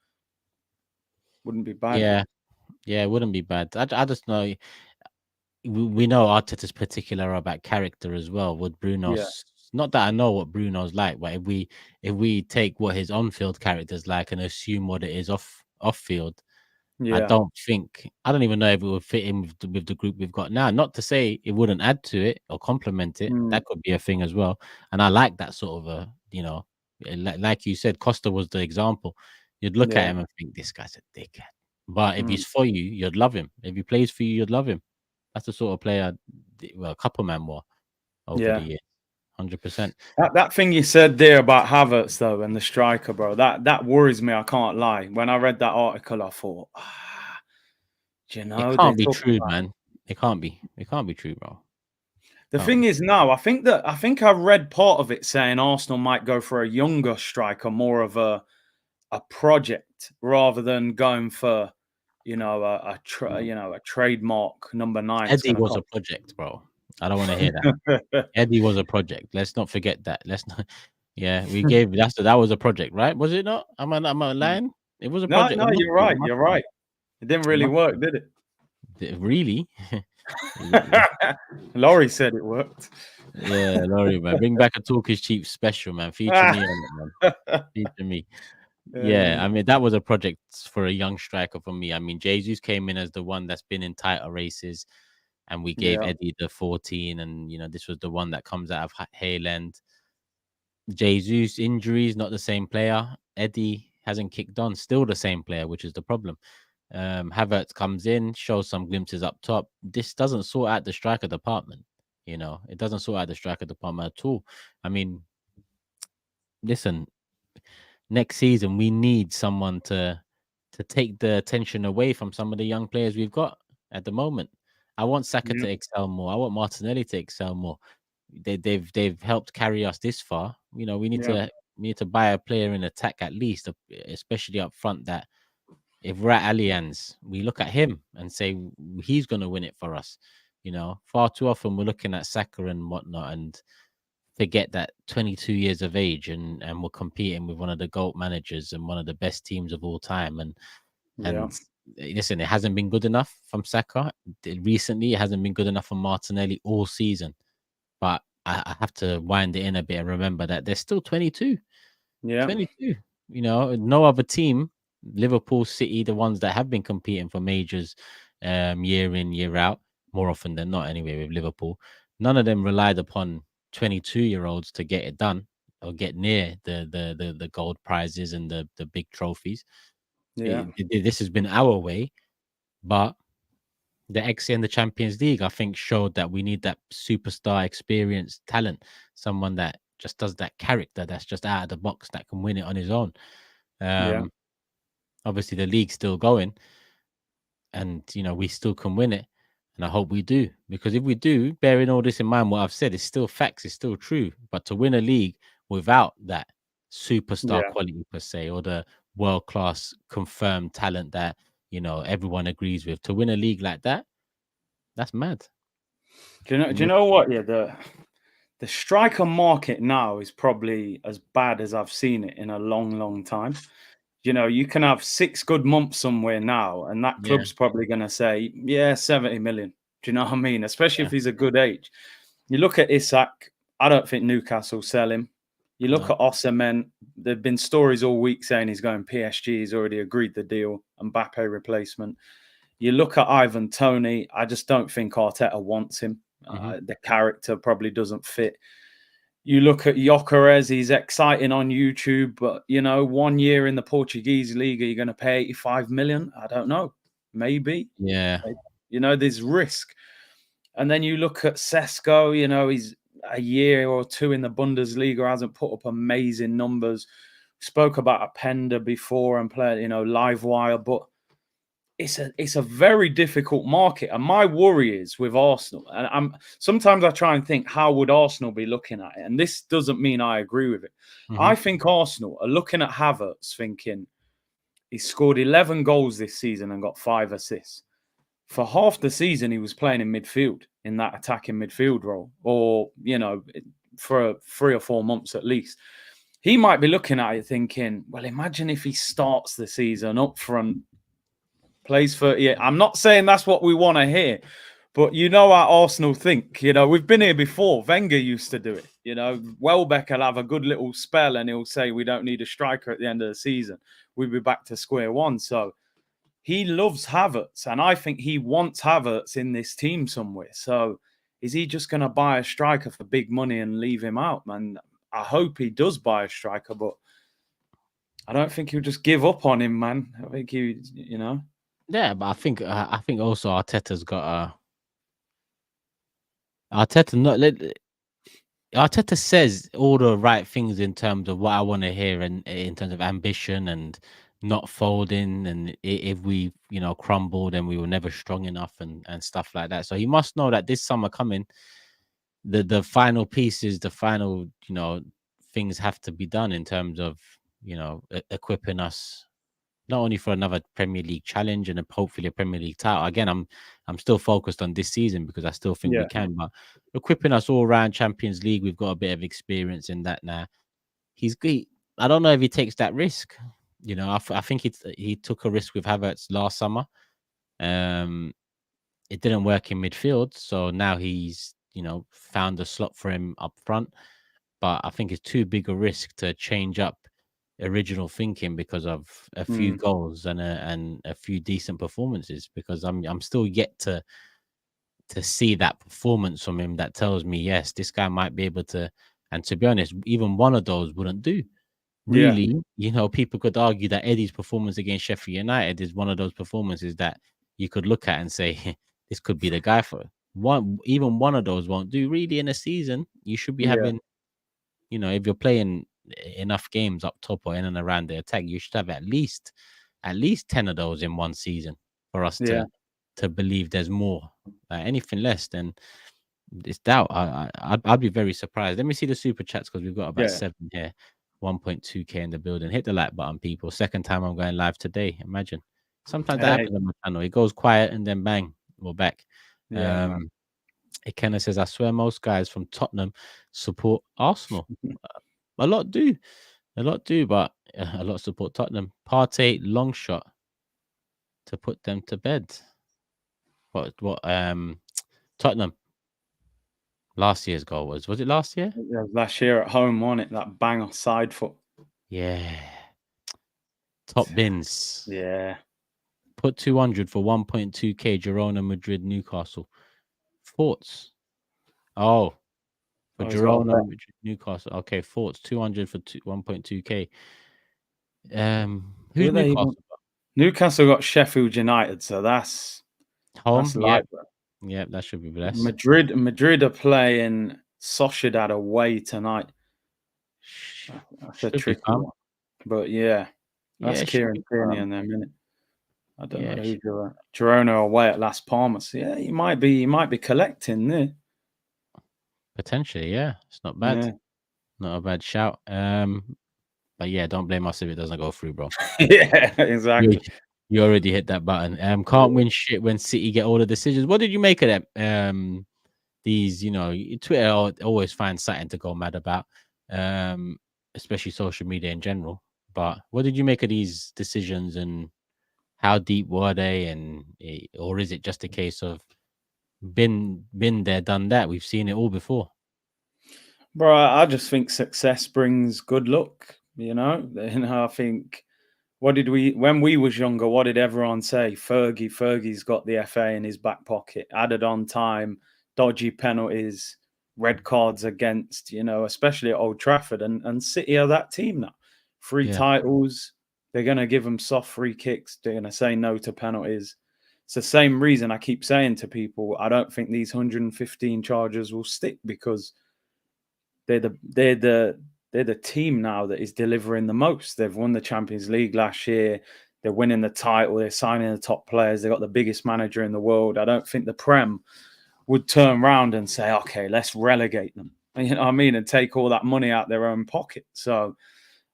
[SPEAKER 2] Wouldn't be bad.
[SPEAKER 1] Yeah. Yeah, it wouldn't be bad. I just know we know Arteta's particular about character as well. With
[SPEAKER 2] Yeah.
[SPEAKER 1] Bruno's, not that I know what Bruno's like, but if we take what his on-field character's like and assume what it is off-field,
[SPEAKER 2] Yeah.
[SPEAKER 1] I don't even know if it would fit in with the group we've got now. Not to say it wouldn't add to it or complement it.
[SPEAKER 2] Mm,
[SPEAKER 1] That could be a thing as well. And I like that sort of like you said, Costa was the example. You'd look at
[SPEAKER 2] yeah.
[SPEAKER 1] him and think this guy's a dickhead. But if
[SPEAKER 2] Mm,
[SPEAKER 1] he's for you, you'd love him. If he plays for you, you'd love him. That's the sort of player, well, a couple man were over the
[SPEAKER 2] yeah.
[SPEAKER 1] years. 100%.
[SPEAKER 2] That thing you said there about Havertz though and the striker, bro, that worries me. I can't lie. When I read that article, I thought, do you
[SPEAKER 1] It
[SPEAKER 2] know they
[SPEAKER 1] can't be
[SPEAKER 2] talk
[SPEAKER 1] true,
[SPEAKER 2] about
[SPEAKER 1] man. It can't be. It can't be true, bro.
[SPEAKER 2] the
[SPEAKER 1] Can't
[SPEAKER 2] thing
[SPEAKER 1] be.
[SPEAKER 2] is now. I think I read part of it saying Arsenal might go for a younger striker, more of a project rather than going for a trademark number 9 that's
[SPEAKER 1] Eddie
[SPEAKER 2] going to
[SPEAKER 1] was a
[SPEAKER 2] cost.
[SPEAKER 1] project, bro. I don't want to hear that. Eddie was a project. Let's not forget that. Let's not. Yeah, we gave that was a project, right? Was it not? Am I lying? It was a
[SPEAKER 2] No,
[SPEAKER 1] project.
[SPEAKER 2] no,
[SPEAKER 1] It must
[SPEAKER 2] you're
[SPEAKER 1] be. It
[SPEAKER 2] right.
[SPEAKER 1] must
[SPEAKER 2] You're
[SPEAKER 1] be.
[SPEAKER 2] right. It didn't
[SPEAKER 1] It
[SPEAKER 2] really
[SPEAKER 1] must
[SPEAKER 2] work,
[SPEAKER 1] be.
[SPEAKER 2] did it?
[SPEAKER 1] Really?
[SPEAKER 2] Laurie said it worked.
[SPEAKER 1] Yeah, Laurie, man. Bring back a Talk is Cheap special, man. Feature me on it, man. Feature me. Yeah, I mean that was a project for a young striker for me. I mean, Jesus came in as the one that's been in tighter races, and we gave
[SPEAKER 2] Yeah,
[SPEAKER 1] Eddie the 14, and this was the one that comes out of Hayland. Jesus injuries, not the same player. Eddie hasn't kicked on, still the same player, which is the problem. Havertz comes in, shows some glimpses up top. This doesn't sort out the striker department. It doesn't sort out the striker department at all. I mean, listen, next season we need someone to take the attention away from some of the young players we've got at the moment. I want Saka
[SPEAKER 2] yeah,
[SPEAKER 1] to excel more. I want Martinelli to excel more. They've helped carry us this far. We need
[SPEAKER 2] yeah,
[SPEAKER 1] to buy a player in attack at least, especially up front. That if we're at Allianz, we look at him and say he's going to win it for us. Far too often we're looking at Saka and whatnot and forget that 22 years of age and we're competing with one of the GOAT managers and one of the best teams of all time.
[SPEAKER 2] yeah,
[SPEAKER 1] And listen, it hasn't been good enough from Saka recently. It hasn't been good enough from Martinelli all season. But I have to wind it in a bit and remember that they're still 22.
[SPEAKER 2] yeah,
[SPEAKER 1] 22. No other team, Liverpool, City, the ones that have been competing for majors year in, year out, more often than not anyway with Liverpool, none of them relied upon 22-year-olds to get it done or get near the gold prizes and the big trophies.
[SPEAKER 2] yeah,
[SPEAKER 1] This has been our way, but the XA in the Champions League, I think, showed that we need that superstar experienced talent, someone that just does that character that's just out of the box that can win it on his own.
[SPEAKER 2] yeah,
[SPEAKER 1] Um, Obviously, the league's still going, and we still can win it, and I hope we do. Because if we do, bearing all this in mind, what I've said is still facts, it's still true. But to win a league without that superstar
[SPEAKER 2] yeah.
[SPEAKER 1] quality per se, or the world class confirmed talent that everyone agrees with, to win a league like that, that's mad.
[SPEAKER 2] Do you know what? Yeah, the striker market now is probably as bad as I've seen it in a long, long time. You can have 6 good months somewhere now, and that
[SPEAKER 1] Yeah,
[SPEAKER 2] club's probably going to say, yeah, 70 million. Do you know what I mean? Especially
[SPEAKER 1] yeah,
[SPEAKER 2] if he's a good age. You look at Isak, I don't think Newcastle sell him. You look
[SPEAKER 1] no,
[SPEAKER 2] at Osimhen, there have been stories all week saying he's going PSG. He's already agreed the deal, Mbappe replacement. You look at Ivan Toney, I just don't think Arteta wants him.
[SPEAKER 1] hmm
[SPEAKER 2] The character probably doesn't fit. You look at Gyökeres, he's exciting on YouTube, but 1 year in the Portuguese league, are you going to pay 85 million? I don't know. Maybe.
[SPEAKER 1] yeah,
[SPEAKER 2] There's risk. And then you look at Sesko, he's a year or two in the Bundesliga, hasn't put up amazing numbers. Spoke about Apenda before and played, live wire, but it's a very difficult market. And my worry is with Arsenal, and sometimes I try and think, how would Arsenal be looking at it? And this doesn't mean I agree with it. I think Arsenal are looking at Havertz thinking he scored 11 goals this season and got 5 assists. For half the season, he was playing in midfield, in that attacking midfield role, or, for 3 or 4 months at least. He might be looking at it thinking, well, imagine if he starts the season up front, plays 38. I'm not saying that's what we want to hear, but you know how Arsenal think. We've been here before. Wenger used to do it. Welbeck will have a good little spell and he'll say we don't need a striker at the end of the season. We'll be back to square one. So he loves Havertz, and I think he wants Havertz in this team somewhere. So is he just going to buy a striker for big money and leave him out, man? I hope he does buy a striker, but I don't think he'll just give up on him, man. I think
[SPEAKER 1] Yeah, but I think also Arteta's got Arteta says all the right things in terms of what I want to hear, and in terms of ambition and not folding, and if we crumble, then we were never strong enough, and stuff like that. So he must know that this summer coming, the final pieces, the final things have to be done in terms of equipping us not only for another Premier League challenge and hopefully a Premier League title. Again, I'm still focused on this season because I still think we can, but equipping us all around Champions League, we've got a bit of experience in that now. He's great. I don't know if he takes that risk. I think he took a risk with Havertz last summer. It didn't work in midfield, so now he's found a slot for him up front. But I think it's too big a risk to change up original thinking because of a few goals and a few decent performances, because I'm still yet to see that performance from him that tells me, yes, this guy might be able to. And to be honest, even one of those wouldn't do. Really, people could argue that Eddie's performance against Sheffield United is one of those performances that you could look at and say, this could be the guy for one. Even one of those won't do. Really, in a season, you should be having, if you're playing enough games up top or in and around the attack, you should have at least 10 of those in one season for us to believe there's more. Anything less, then it's doubt. I'd be very surprised. Let me see the super chats, because we've got about 7 here. 1.2k in the building. Hit the like button, people. Second time I'm going live today. Imagine. Sometimes that happens on my channel. It goes quiet and then bang, we're back. Ikenna says, I swear most guys from Tottenham support Arsenal. A lot do, but a lot support Tottenham. Partey long shot to put them to bed. What Tottenham last year's goal was it last year?
[SPEAKER 2] Yeah, last year at home, wasn't it? That bang off side foot.
[SPEAKER 1] Yeah. Top bins.
[SPEAKER 2] Yeah.
[SPEAKER 1] Put 200 for 1.2k. Girona, Madrid, Newcastle. Thoughts? Oh, for Girona, Madrid, Newcastle. Okay, thoughts. 200 for 1.2k. Who's Newcastle?
[SPEAKER 2] Newcastle got Sheffield United, so that's
[SPEAKER 1] home. Yeah, that should be blessed.
[SPEAKER 2] Madrid are playing Sociedad away tonight. That's a tricky one. But that's Kieran Tierney in there, minute. I don't know who's Girona away at Las Palmas. Yeah, he might be collecting there.
[SPEAKER 1] Potentially, yeah. It's not bad. Yeah. Not a bad shout. But yeah, don't blame us if it doesn't go through, bro.
[SPEAKER 2] Yeah, exactly.
[SPEAKER 1] You already hit that button. Can't win shit when City get all the decisions. What did you make of them? These, Twitter always finds something to go mad about, especially social media in general. But what did you make of these decisions, and how deep were they? Or is it just a case of been there, done that? We've seen it all before.
[SPEAKER 2] Bro, I just think success brings good luck. I think, when we was younger, what did everyone say? Fergie's got the FA in his back pocket, added on time, dodgy penalties, red cards against, especially at Old Trafford, and City are that team now. 3 titles, they're going to give them soft free kicks. They're going to say no to penalties. It's the same reason I keep saying to people, I don't think these 115 charges will stick, because they're the team now that is delivering the most. They've won the Champions League last year. they're winning the title, they're signing the top players, they've got the biggest manager in the world. I don't think the Prem would turn around and say, okay, let's relegate them. You know what I mean? And take all that money out their own pocket. So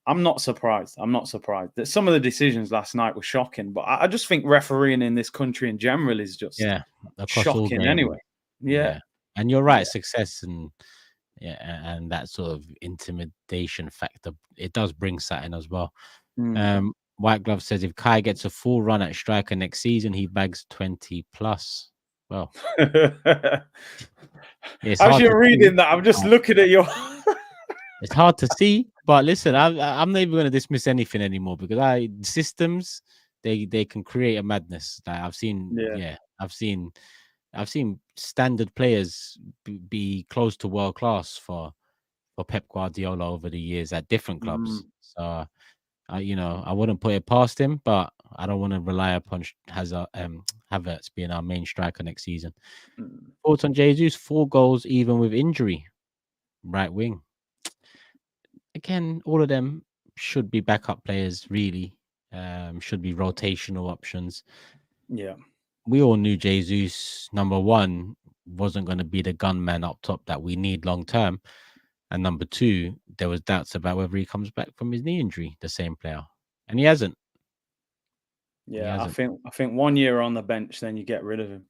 [SPEAKER 2] I'm not surprised. I'm not surprised that some of the decisions last night were shocking, but I just think refereeing in this country in general is just
[SPEAKER 1] across all
[SPEAKER 2] shocking
[SPEAKER 1] games.
[SPEAKER 2] anyway. Yeah.
[SPEAKER 1] And you're right, success and that sort of intimidation factor, it does bring something as well. White Glove says if Kai gets a full run at striker next season, he bags 20 plus. Well,
[SPEAKER 2] as you're reading that, I'm just looking at your.
[SPEAKER 1] It's hard to see, but listen, I'm not even going to dismiss anything anymore because systems they can create a madness. Like I've seen, I've seen standard players be close to world class for Pep Guardiola over the years at different clubs. So, I wouldn't put it past him, but I don't want to rely upon Havertz being our main striker next season. Thoughts on Jesus? 4 goals even with injury, right wing. Again, all of them should be backup players, really. Should be rotational options.
[SPEAKER 2] Yeah.
[SPEAKER 1] We all knew Jesus, number one, wasn't going to be the gunman up top that we need long term. And number two, there was doubts about whether he comes back from his knee injury, the same player. And he hasn't.
[SPEAKER 2] Yeah, I think 1 year on the bench, then you get rid of him.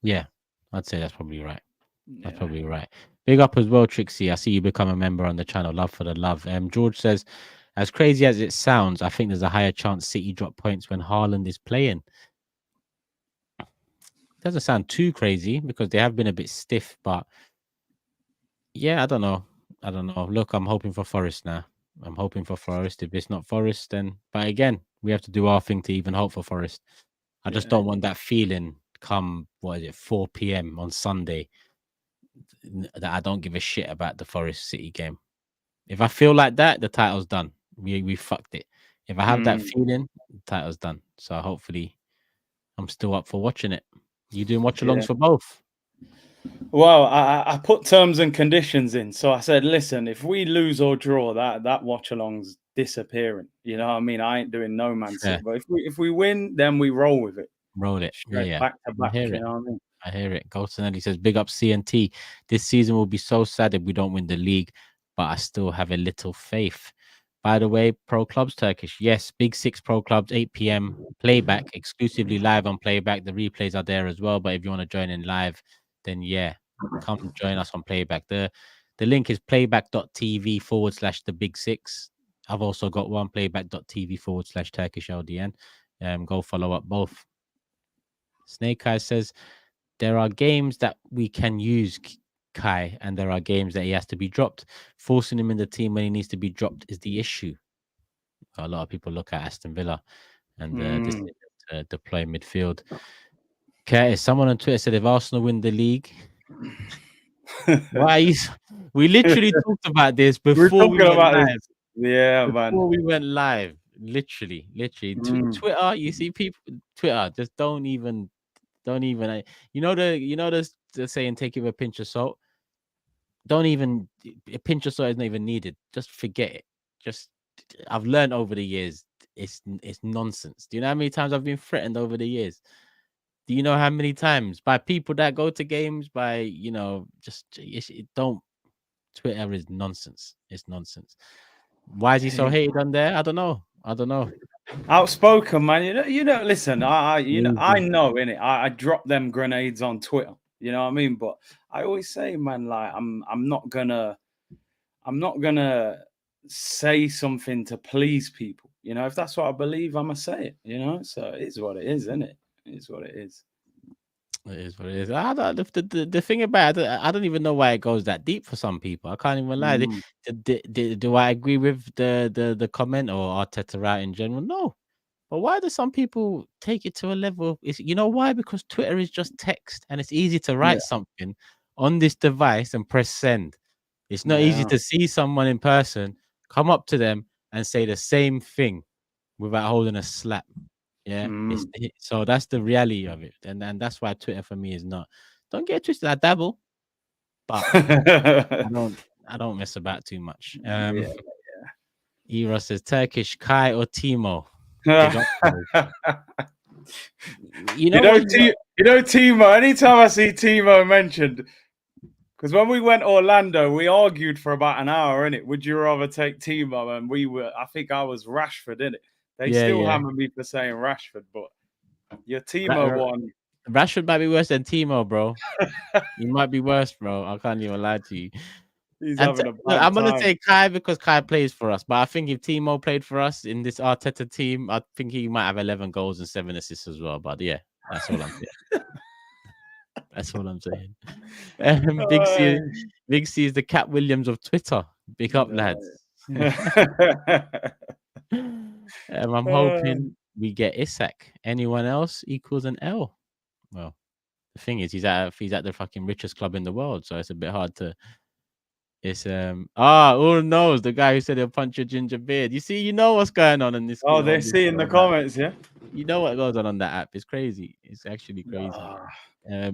[SPEAKER 1] Yeah, I'd say that's probably right. That's probably right. Big up as well, Trixie. I see you become a member on the channel. Love for the love. George says, as crazy as it sounds, I think there's a higher chance City drop points when Haaland is playing. Doesn't sound too crazy because they have been a bit stiff, but yeah, I don't know. Look, I'm hoping for Forest now. I'm hoping for Forest. If it's not Forest, then but again, we have to do our thing to even hope for Forest. I just don't want that feeling come 4 p.m. on Sunday that I don't give a shit about the Forest City game. If I feel like that, the title's done. We fucked it. If I have that feeling, the title's done. So hopefully I'm still up for watching it. You doing watch-alongs for both?
[SPEAKER 2] Well, I put terms and conditions in. So I said, listen, if we lose or draw, that watch-along's disappearing. You know what I mean? I ain't doing no Man City. But if we win, then we roll with it.
[SPEAKER 1] Roll it.
[SPEAKER 2] Straight back to back. You know what I mean?
[SPEAKER 1] I hear it. Golsonelli says, big up CNT. This season will be so sad if we don't win the league, but I still have a little faith. By the way, Pro Clubs Turkish. Yes, Big 6 Pro Clubs, 8 p.m. Playback, exclusively live on Playback. The replays are there as well. But if you want to join in live, then come join us on Playback. The link is playback.tv/the Big 6. I've also got one, playback.tv/Turkish LDN. Go follow up both. Snake Eye says, there are games that we can use Kai, and there are games that he has to be dropped. Forcing him in the team when he needs to be dropped is the issue. A lot of people look at Aston Villa and decision to deploy midfield. Curtis, someone on Twitter said if Arsenal win the league, why? We literally talked about this before we went live.
[SPEAKER 2] Yeah,
[SPEAKER 1] before we went live, literally. Twitter, you see people. Twitter, just don't even. You know the saying, take it with a pinch of salt. Don't even a pinch of salt is not even needed. Just forget it. I've learned over the years, it's nonsense. Do you know how many times I've been threatened over the years? Do you know how many times by people that go to games? Don't. Twitter is nonsense. It's nonsense. Why is he so hated on there? I don't know.
[SPEAKER 2] Outspoken, man. You know. Listen, I know, innit? I drop them grenades on Twitter. You know what I mean? But I always say, man, like I'm not gonna say something to please people. You know, if that's what I believe, I'm gonna say it. You know, so it is what it is, isn't it? It is what it is.
[SPEAKER 1] It is what it is. The thing about it, I don't even know why it goes that deep for some people. I can't even lie. Do I agree with the comment or Arteta out in general? No. But why do some people take it to a level? You know why? Because Twitter is just text and it's easy to write something on this device and press send. It's not easy to see someone in person, come up to them and say the same thing without holding a slap. Yeah. So that's the reality of it. And that's why Twitter for me is not. Don't get twisted. I dabble, but I don't mess about too much. Eros says Turkish, Kai or Timo? Big up, bro. You know what?
[SPEAKER 2] Timo. Anytime I see Timo mentioned, because when we went Orlando, we argued for about an hour. In it, would you rather take Timo? And we were. I think I was Rashford. In it, they still hammer me for saying Rashford, but your Timo one.
[SPEAKER 1] Rashford might be worse than Timo, bro. He might be worse, bro. I can't even lie to you.
[SPEAKER 2] He's having a bad
[SPEAKER 1] I'm gonna
[SPEAKER 2] time.
[SPEAKER 1] say Kai because Kai plays for us, but I think if Timo played for us in this Arteta team, I think he might have 11 goals and 7 assists as well. But yeah, that's all I'm saying. That's all I'm saying. Big C is the Cat Williams of Twitter. Big up, lads. I'm hoping we get Isak. Anyone else equals an L. Well, the thing is, he's at the fucking richest club in the world, so it's a bit hard to. It's who knows, the guy who said he'll punch your ginger beard. You see, you know what's going on in this.
[SPEAKER 2] Oh, they see in the comments, yeah.
[SPEAKER 1] You know what goes on that app. It's crazy. It's actually crazy.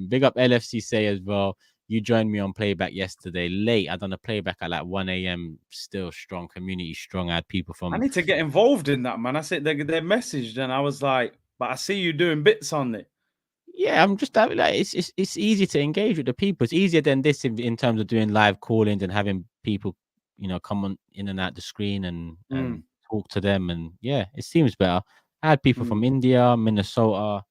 [SPEAKER 1] Big up LFC say as well. You joined me on playback yesterday late. I done a playback at like 1 a.m. Still strong, community strong. I had people from.
[SPEAKER 2] I need to get involved in that, man. I said they messaged and I was like, but I see you doing bits on it.
[SPEAKER 1] Yeah, I'm just like it's easy to engage with the people. It's easier than this in terms of doing live call-ins and having people, come on in and out the screen and talk to them. And yeah, it seems better. I had people from India, Minnesota,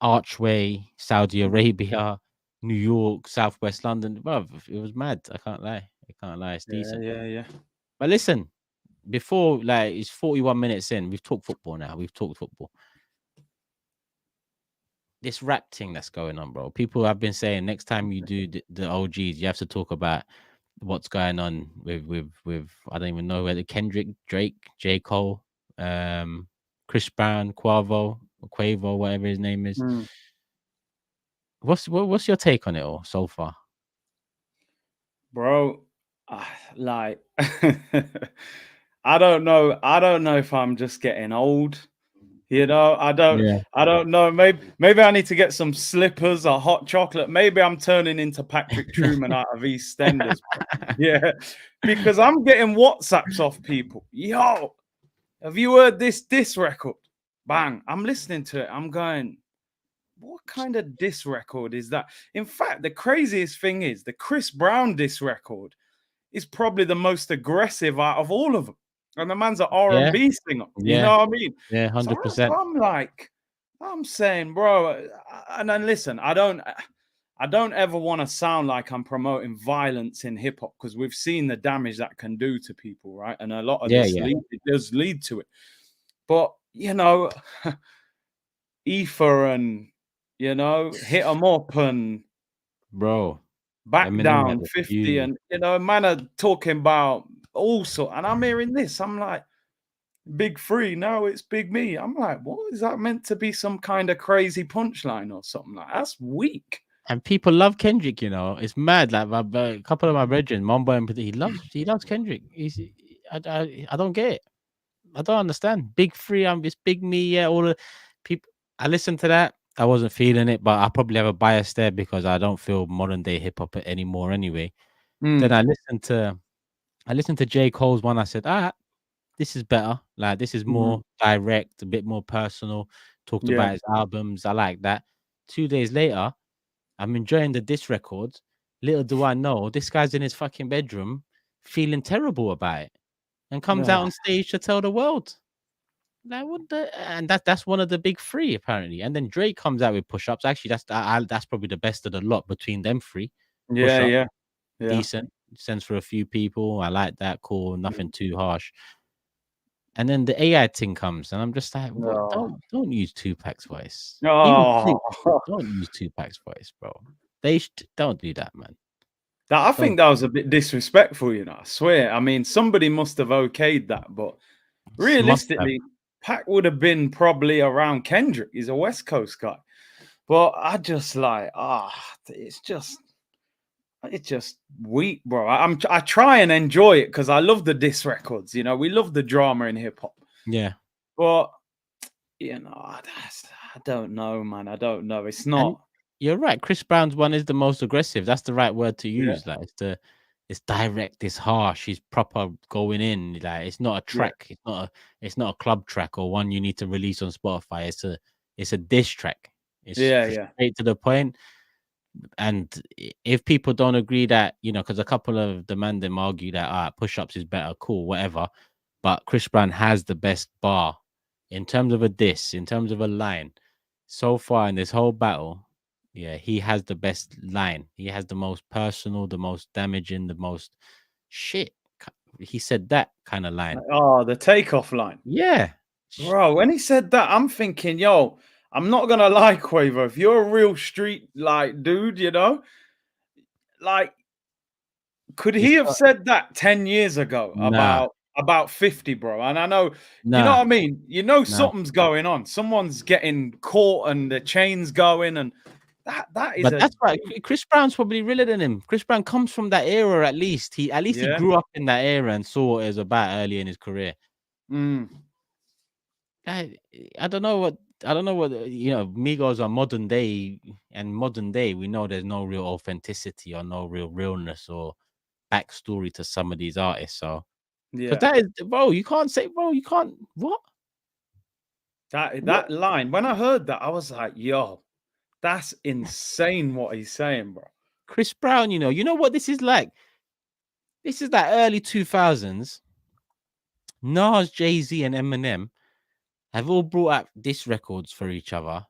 [SPEAKER 1] Archway, Saudi Arabia, New York, Southwest London. Well, it was mad. I can't lie. It's decent.
[SPEAKER 2] Yeah.
[SPEAKER 1] But listen, before it's 41 minutes in, we've talked football now. We've talked football. This rap thing that's going on, bro. People have been saying next time you do the OGs, you have to talk about what's going on with I don't even know whether Kendrick, Drake, J. Cole, Chris Brown, Quavo, whatever his name is. What's your take on it all so far?
[SPEAKER 2] Bro, like I don't know if I'm just getting old. I don't know. Maybe I need to get some slippers or hot chocolate. Maybe I'm turning into Patrick Truman out of EastEnders. Yeah, because I'm getting WhatsApps off people. Yo, have you heard this record? Bang! I'm listening to it. I'm going, what kind of diss record is that? In fact, the craziest thing is the Chris Brown diss record is probably the most aggressive out of all of them. And the man's an R&B singer. You know what I mean?
[SPEAKER 1] Yeah, 100%.
[SPEAKER 2] So I'm saying, bro, and then listen, I don't ever want to sound like I'm promoting violence in hip hop because we've seen the damage that can do to people, right? And a lot of this does lead to it. But Ether and hit 'em up and
[SPEAKER 1] bro,
[SPEAKER 2] back down 50 and man are talking about also, and I'm hearing this. I'm like, Big Free, now it's Big Me. I'm like, what is that meant to be? Some kind of crazy punchline or something like that's weak.
[SPEAKER 1] And people love Kendrick, it's mad. Like a couple of my brethren, Mambo and he loves Kendrick. I don't get it. I don't understand. Big Free, it's Big Me. Yeah, all the people. I listened to that. I wasn't feeling it, but I probably have a bias there because I don't feel modern day hip hop anymore anyway. Then I listened to J. Cole's one. I said, this is better. Like this is more direct, a bit more personal. Talked about his albums. I like that. 2 days later, I'm enjoying the diss records. Little do I know, this guy's in his fucking bedroom feeling terrible about it and comes out on stage to tell the world. Like what and that's one of the big three apparently. And then Drake comes out with push-ups. Actually, that's probably the best of the lot between them three.
[SPEAKER 2] Yeah.
[SPEAKER 1] Decent. Sends for a few people. I like that. Cool. Nothing too harsh. And then the AI thing comes, and I'm just like, don't use Tupac's voice.
[SPEAKER 2] No,
[SPEAKER 1] don't use Tupac's voice, bro. They don't do that, man.
[SPEAKER 2] I think that was a bit disrespectful, I swear. I mean, somebody must have okayed that, but realistically, Pac would have been probably around Kendrick. He's a West Coast guy. But I just like, it's just weak, bro. I try and enjoy it because I love the diss records. We love the drama in hip hop.
[SPEAKER 1] Yeah.
[SPEAKER 2] But I don't know, man. I don't know. It's not.
[SPEAKER 1] And you're right. Chris Brown's one is the most aggressive. That's the right word to use. Like it's direct, it's harsh, he's proper going in. Like it's not a
[SPEAKER 2] Yeah,
[SPEAKER 1] track, it's not a club track or one you need to release on Spotify. It's a diss track. It's
[SPEAKER 2] yeah, yeah.
[SPEAKER 1] straight to the point. And if people don't agree that, because a couple of the man them argue that push-ups is better, cool, whatever. But Chris Brown has the best bar in terms of a diss, in terms of a line. So far in this whole battle, yeah, he has the best line. He has the most personal, the most damaging, the most shit. He said that kind of line.
[SPEAKER 2] Oh, the takeoff line.
[SPEAKER 1] Yeah.
[SPEAKER 2] Bro, when he said that, I'm thinking, yo, I'm not gonna lie, Quavo. If you're a real street like dude, like, could
[SPEAKER 1] It's
[SPEAKER 2] he have
[SPEAKER 1] got,
[SPEAKER 2] said that 10 years ago
[SPEAKER 1] nah,
[SPEAKER 2] about 50, bro? And I know, you know
[SPEAKER 1] nah,
[SPEAKER 2] what I mean? You know
[SPEAKER 1] nah.
[SPEAKER 2] something's going on. Someone's getting caught and the chain's going, and that is
[SPEAKER 1] But
[SPEAKER 2] a
[SPEAKER 1] that's right.
[SPEAKER 2] deep,
[SPEAKER 1] Chris Brown's probably realer than him. Chris Brown comes from that era at least. He
[SPEAKER 2] yeah.
[SPEAKER 1] grew up in that era and saw what it was about early in his career.
[SPEAKER 2] Mm.
[SPEAKER 1] I, I don't know what Migos are modern day, and modern day we know there's no real authenticity or no real realness or backstory to some of these artists. So because
[SPEAKER 2] Yeah.
[SPEAKER 1] that is, bro, you can't say, bro, you can't what?
[SPEAKER 2] That line, when I heard that, I was like, yo, that's insane what he's saying, bro.
[SPEAKER 1] Chris Brown, you know what this is like? This is that early 2000s. Nas, Jay-Z, and Eminem have all brought out diss records for each other,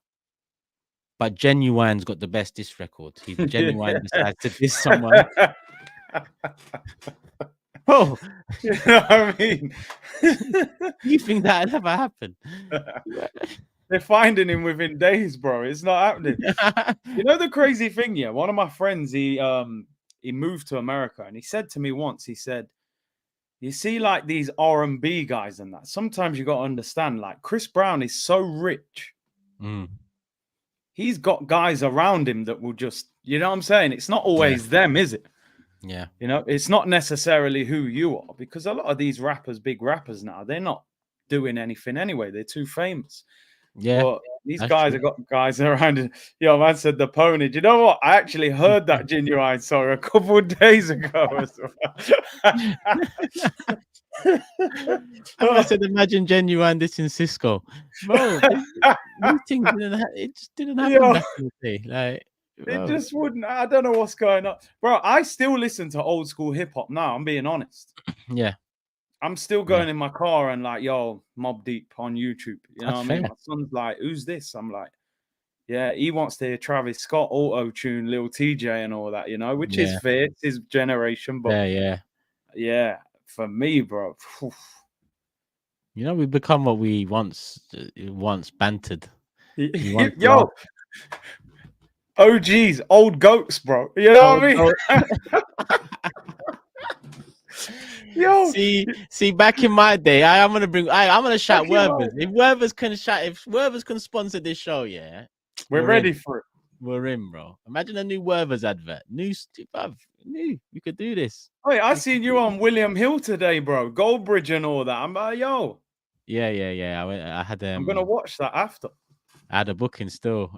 [SPEAKER 1] but Genuine's got the best diss record. He Genuine decides to diss someone. Bro,
[SPEAKER 2] You know what I mean?
[SPEAKER 1] you think that'd ever happen?
[SPEAKER 2] They're finding him within days, bro. It's not happening. You know the crazy thing, yeah? One of my friends, he moved to America, and he said to me once, he said, you see, like these R&B guys and that, sometimes you got to understand, like Chris Brown is so rich.
[SPEAKER 1] Mm,
[SPEAKER 2] He's got guys around him that will just, you know what I'm saying? It's not always them, is it?
[SPEAKER 1] yeah.
[SPEAKER 2] You know, it's not necessarily who you are, because a lot of these rappers, big rappers now, they're not doing anything anyway. They're too famous.
[SPEAKER 1] Yeah,
[SPEAKER 2] But these
[SPEAKER 1] that's
[SPEAKER 2] guys
[SPEAKER 1] true.
[SPEAKER 2] have got guys around. Yo, man said the pony. Do you know what? I actually heard that Genuine song a couple of days ago as well.
[SPEAKER 1] I said, imagine Genuine this in Cisco. Bro, these things it just didn't happen
[SPEAKER 2] Yo,
[SPEAKER 1] back in the day. Like,
[SPEAKER 2] it
[SPEAKER 1] bro.
[SPEAKER 2] just wouldn't. I don't know what's going on. Bro, I still listen to old school hip hop now. I'm being honest.
[SPEAKER 1] Yeah,
[SPEAKER 2] I'm still
[SPEAKER 1] yeah,
[SPEAKER 2] going in my car and like, yo, Mob Deep on YouTube. You know
[SPEAKER 1] that's
[SPEAKER 2] what I
[SPEAKER 1] fair.
[SPEAKER 2] mean? My son's like, who's this? I'm like, yeah, he wants to hear Travis Scott auto tune, Lil TJ, and all that, which is
[SPEAKER 1] Yeah,
[SPEAKER 2] fair. It's his generation, but
[SPEAKER 1] yeah.
[SPEAKER 2] yeah, for me, bro.
[SPEAKER 1] We become what we once bantered. We once
[SPEAKER 2] Yo, OGs, old goats, bro. You know what I mean? Yo,
[SPEAKER 1] see, back in my day, I'm gonna shout
[SPEAKER 2] back in my-
[SPEAKER 1] Wervers. If Wervers can sponsor this show, yeah,
[SPEAKER 2] we're
[SPEAKER 1] we're
[SPEAKER 2] ready
[SPEAKER 1] in.
[SPEAKER 2] for it.
[SPEAKER 1] We're in, bro. Imagine a new Wervers advert. New. We could do this.
[SPEAKER 2] Wait, I seen you on William Hill today, bro. Goldbridge and all that. I'm like, yo,
[SPEAKER 1] Yeah. I had
[SPEAKER 2] I'm gonna watch that after.
[SPEAKER 1] I had a booking still.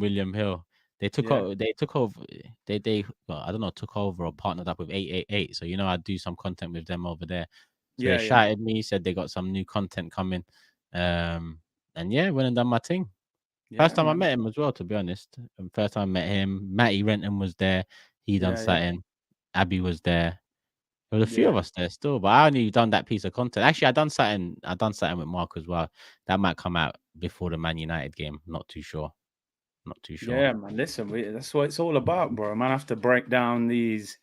[SPEAKER 1] William Hill. They took
[SPEAKER 2] Yeah.
[SPEAKER 1] over. They took over. Well, I don't know. Took over or partnered up with 888. So I do some content with them over there. So
[SPEAKER 2] Yeah,
[SPEAKER 1] they
[SPEAKER 2] yeah.
[SPEAKER 1] shouted me. Said they got some new content coming. And yeah, went and done my thing. First time I met him as well, to be honest. First time I met him, Matty Renton was there. He done something. Abby was there. There was a few of us there still, but I only done that piece of content. Actually, I done something with Mark as well. That might come out before the Man United game. Not too sure.
[SPEAKER 2] Yeah, man. Listen, that's what it's all about, bro. Man, have to break down these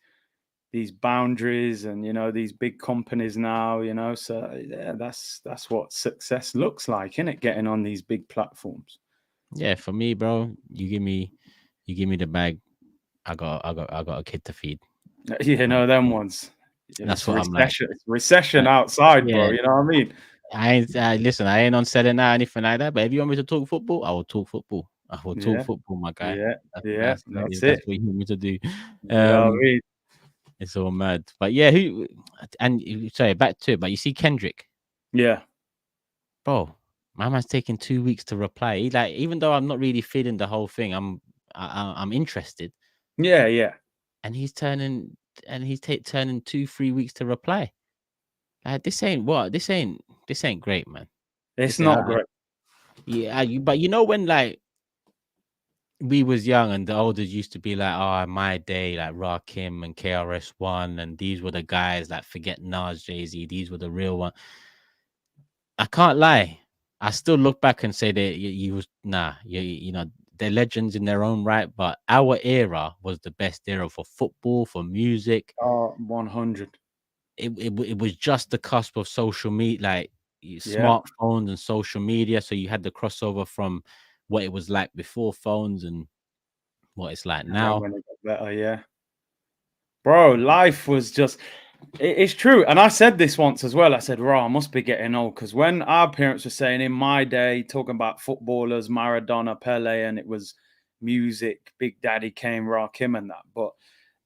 [SPEAKER 2] boundaries and these big companies now. So yeah, that's what success looks like, innit? Getting on these big platforms.
[SPEAKER 1] Yeah, for me, bro. You give me the bag. I got a kid to feed.
[SPEAKER 2] Them ones.
[SPEAKER 1] That's what I'm like.
[SPEAKER 2] It's recession outside, bro.
[SPEAKER 1] Yeah.
[SPEAKER 2] You know what I mean?
[SPEAKER 1] Listen. I ain't on selling out anything like that. But if you want me to talk football, I will talk football. I will talk football, my guy.
[SPEAKER 2] That's
[SPEAKER 1] That's
[SPEAKER 2] it.
[SPEAKER 1] what you want me to do.
[SPEAKER 2] You know what I mean?
[SPEAKER 1] It's all mad. But yeah, sorry, back to it. But you see Kendrick.
[SPEAKER 2] Yeah.
[SPEAKER 1] Bro, my man's taking 2 weeks to reply. He, like, even though I'm not really feeling the whole thing, I'm interested.
[SPEAKER 2] Yeah.
[SPEAKER 1] And he's turning and he's turning 2-3 weeks to reply. Like this ain't great, man.
[SPEAKER 2] It's
[SPEAKER 1] This
[SPEAKER 2] not great.
[SPEAKER 1] yeah, but you know when like we was young and the olders used to be like, oh, my day, like Rakim and KRS-One, and these were the guys like forget Nas, Jay-Z, these were the real one. I can't lie. I still look back and say that you was you know, they're legends in their own right, but our era was the best era for football, for music.
[SPEAKER 2] 100.
[SPEAKER 1] It was just the cusp of social media, like
[SPEAKER 2] Yeah.
[SPEAKER 1] smartphones and social media. So you had the crossover from what it was like before phones and what it's like
[SPEAKER 2] And then
[SPEAKER 1] now.
[SPEAKER 2] when it got better, yeah. Bro, life was just it's true. And I said this once as well. I said, "Raw, I must be getting old." Because when our parents were saying in my day, talking about footballers, Maradona, Pele, and it was music, Big Daddy Kane, Rakim, and that. But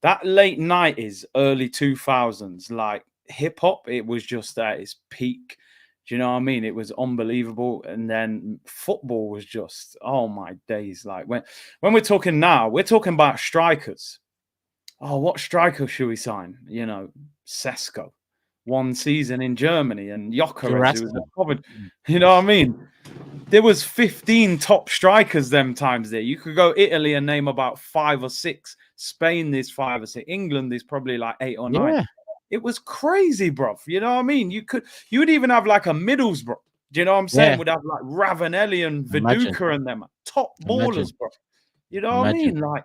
[SPEAKER 2] that late 90s, early 2000s, like hip hop, it was just at its peak. Do you know what I mean? It was unbelievable. And then football was just, oh my days. Like when we're talking now, we're talking about strikers. Oh, what striker should we sign? You know, Sesko, one season in Germany, and Jokeres, who was
[SPEAKER 1] Carrasco.
[SPEAKER 2] at Coventry. You know what I mean? There was 15 top strikers them times there. You could go Italy and name about 5 or 6. Spain, there's 5 or 6. England, there's probably like 8 or 9.
[SPEAKER 1] Yeah,
[SPEAKER 2] It was crazy, bro. You know what I mean? You would even have like a Middlesbrough. Do you know what I'm saying?
[SPEAKER 1] yeah.
[SPEAKER 2] Would have like Ravanelli and
[SPEAKER 1] Imagine,
[SPEAKER 2] Viduka and them top ballers,
[SPEAKER 1] imagine,
[SPEAKER 2] bro. You know what I
[SPEAKER 1] imagine.
[SPEAKER 2] mean? Like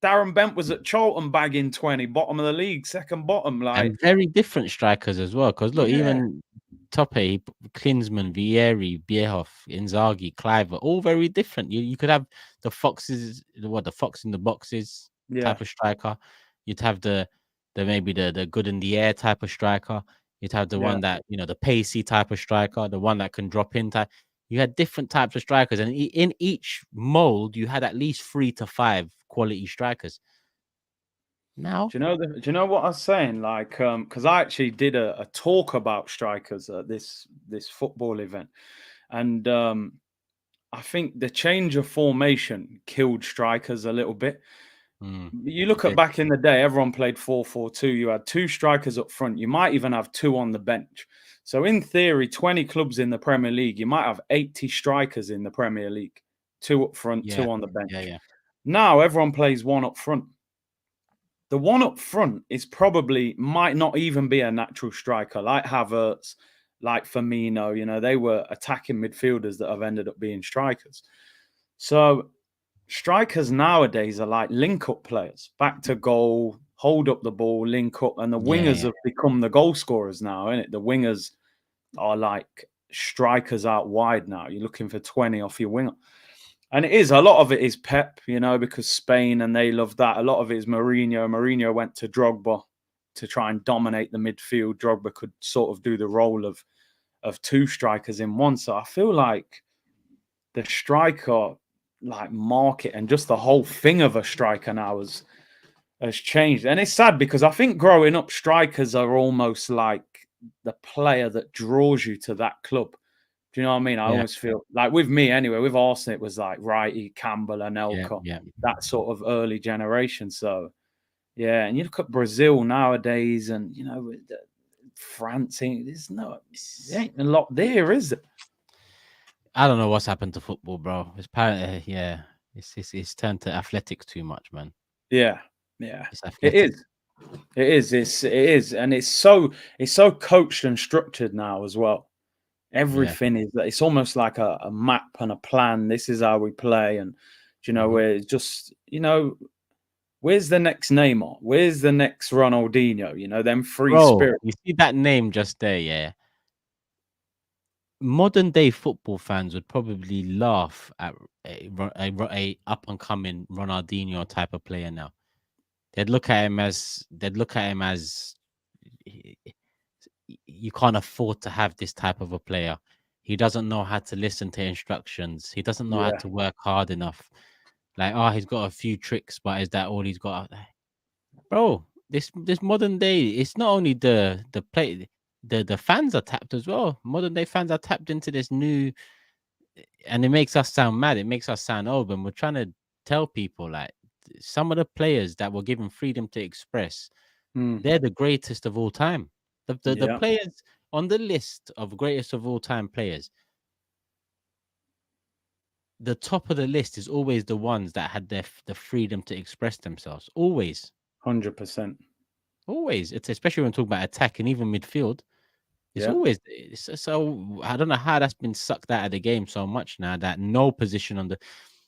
[SPEAKER 2] Darren Bent was at Charlton bagging 20, bottom of the league, second bottom. Like,
[SPEAKER 1] And very different strikers as well. Because look,
[SPEAKER 2] yeah,
[SPEAKER 1] even Tope, Klinsmann, Vieri, Bierhoff, Inzaghi, Clive are all very different. You could have the foxes, the fox in the boxes
[SPEAKER 2] yeah,
[SPEAKER 1] type of striker. You'd have the maybe the good in the air type of striker. You'd have the
[SPEAKER 2] yeah.
[SPEAKER 1] one that, you know, the pacey type of striker, the one that can drop in type. You had different types of strikers, and in each mold, you had at least 3 to 5 quality strikers. Now,
[SPEAKER 2] Do you know what I was saying? Like, because I actually did a talk about strikers at this football event, and I think the change of formation killed strikers a little bit. You look at
[SPEAKER 1] okay,
[SPEAKER 2] back in the day, everyone played 4-4-2. You had 2 strikers up front. You might even have 2 on the bench. So in theory, 20 clubs in the Premier League, you might have 80 strikers in the Premier League. 2 up front,
[SPEAKER 1] yeah,
[SPEAKER 2] 2 on the
[SPEAKER 1] yeah,
[SPEAKER 2] bench.
[SPEAKER 1] yeah.
[SPEAKER 2] Now everyone plays 1 up front. The 1 up front is probably might not even be a natural striker like Havertz, like Firmino. You know, they were attacking midfielders that have ended up being strikers. So strikers nowadays are like link up players, back to goal, hold up the ball, link up, and the
[SPEAKER 1] Yeah,
[SPEAKER 2] wingers
[SPEAKER 1] yeah.
[SPEAKER 2] have become the goal scorers now, isn't it? The wingers are like strikers out wide now. You're looking for 20 off your winger. And it is a lot of it is Pep, you know, because Spain and they love that. A lot of it is Mourinho. Mourinho went to Drogba to try and dominate the midfield. Drogba could sort of do the role of 2 strikers in one. So I feel like the striker like market and just the whole thing of a striker now has changed. And it's sad because I think growing up, strikers are almost like the player that draws you to that club. Do you know what I mean? I
[SPEAKER 1] Yeah,
[SPEAKER 2] always feel like with me anyway, with Arsenal, it was like Wrighty, Campbell, and
[SPEAKER 1] yeah,
[SPEAKER 2] Elka,
[SPEAKER 1] yeah.
[SPEAKER 2] that sort of early generation. So yeah, and you look at Brazil nowadays, and you know, France, there ain't a lot there, is it?
[SPEAKER 1] I don't know what's happened to football, bro. It's apparently, yeah, it's turned to athletics too much, man.
[SPEAKER 2] Yeah, yeah,
[SPEAKER 1] It's
[SPEAKER 2] it
[SPEAKER 1] athletics.
[SPEAKER 2] is. It is. It is, and it's so coached and structured now as well.
[SPEAKER 1] Yeah.
[SPEAKER 2] Everything is. It's almost like a map and a plan. This is how we play, and you know,
[SPEAKER 1] Hmm.
[SPEAKER 2] where it's just where's the next Neymar? Where's the next Ronaldinho? You know, them free
[SPEAKER 1] Bro,
[SPEAKER 2] spirit.
[SPEAKER 1] you see that name just there, yeah. Modern day football fans would probably laugh at a up and coming Ronaldinho type of player now. They'd look at him as you can't afford to have this type of a player. He doesn't know how to listen to instructions. He doesn't know how
[SPEAKER 2] Yeah,
[SPEAKER 1] to work hard enough. Like, oh, he's got a few tricks, but is that all he's got? Bro, this modern day, it's not only the play, the fans are tapped as well. Modern day fans are tapped into this new, and it makes us sound mad. It makes us sound old, and we're trying to tell people like some of the players that were given freedom to express. They're the greatest of all time. The
[SPEAKER 2] Yeah,
[SPEAKER 1] players on the list of greatest of all time players, the top of the list is always the ones that had the freedom to express themselves. Always,
[SPEAKER 2] 100%.
[SPEAKER 1] always. It's especially when we talk about attack and even midfield. It's
[SPEAKER 2] Yeah,
[SPEAKER 1] always so. I don't know how that's been sucked out of the game so much now that no position on the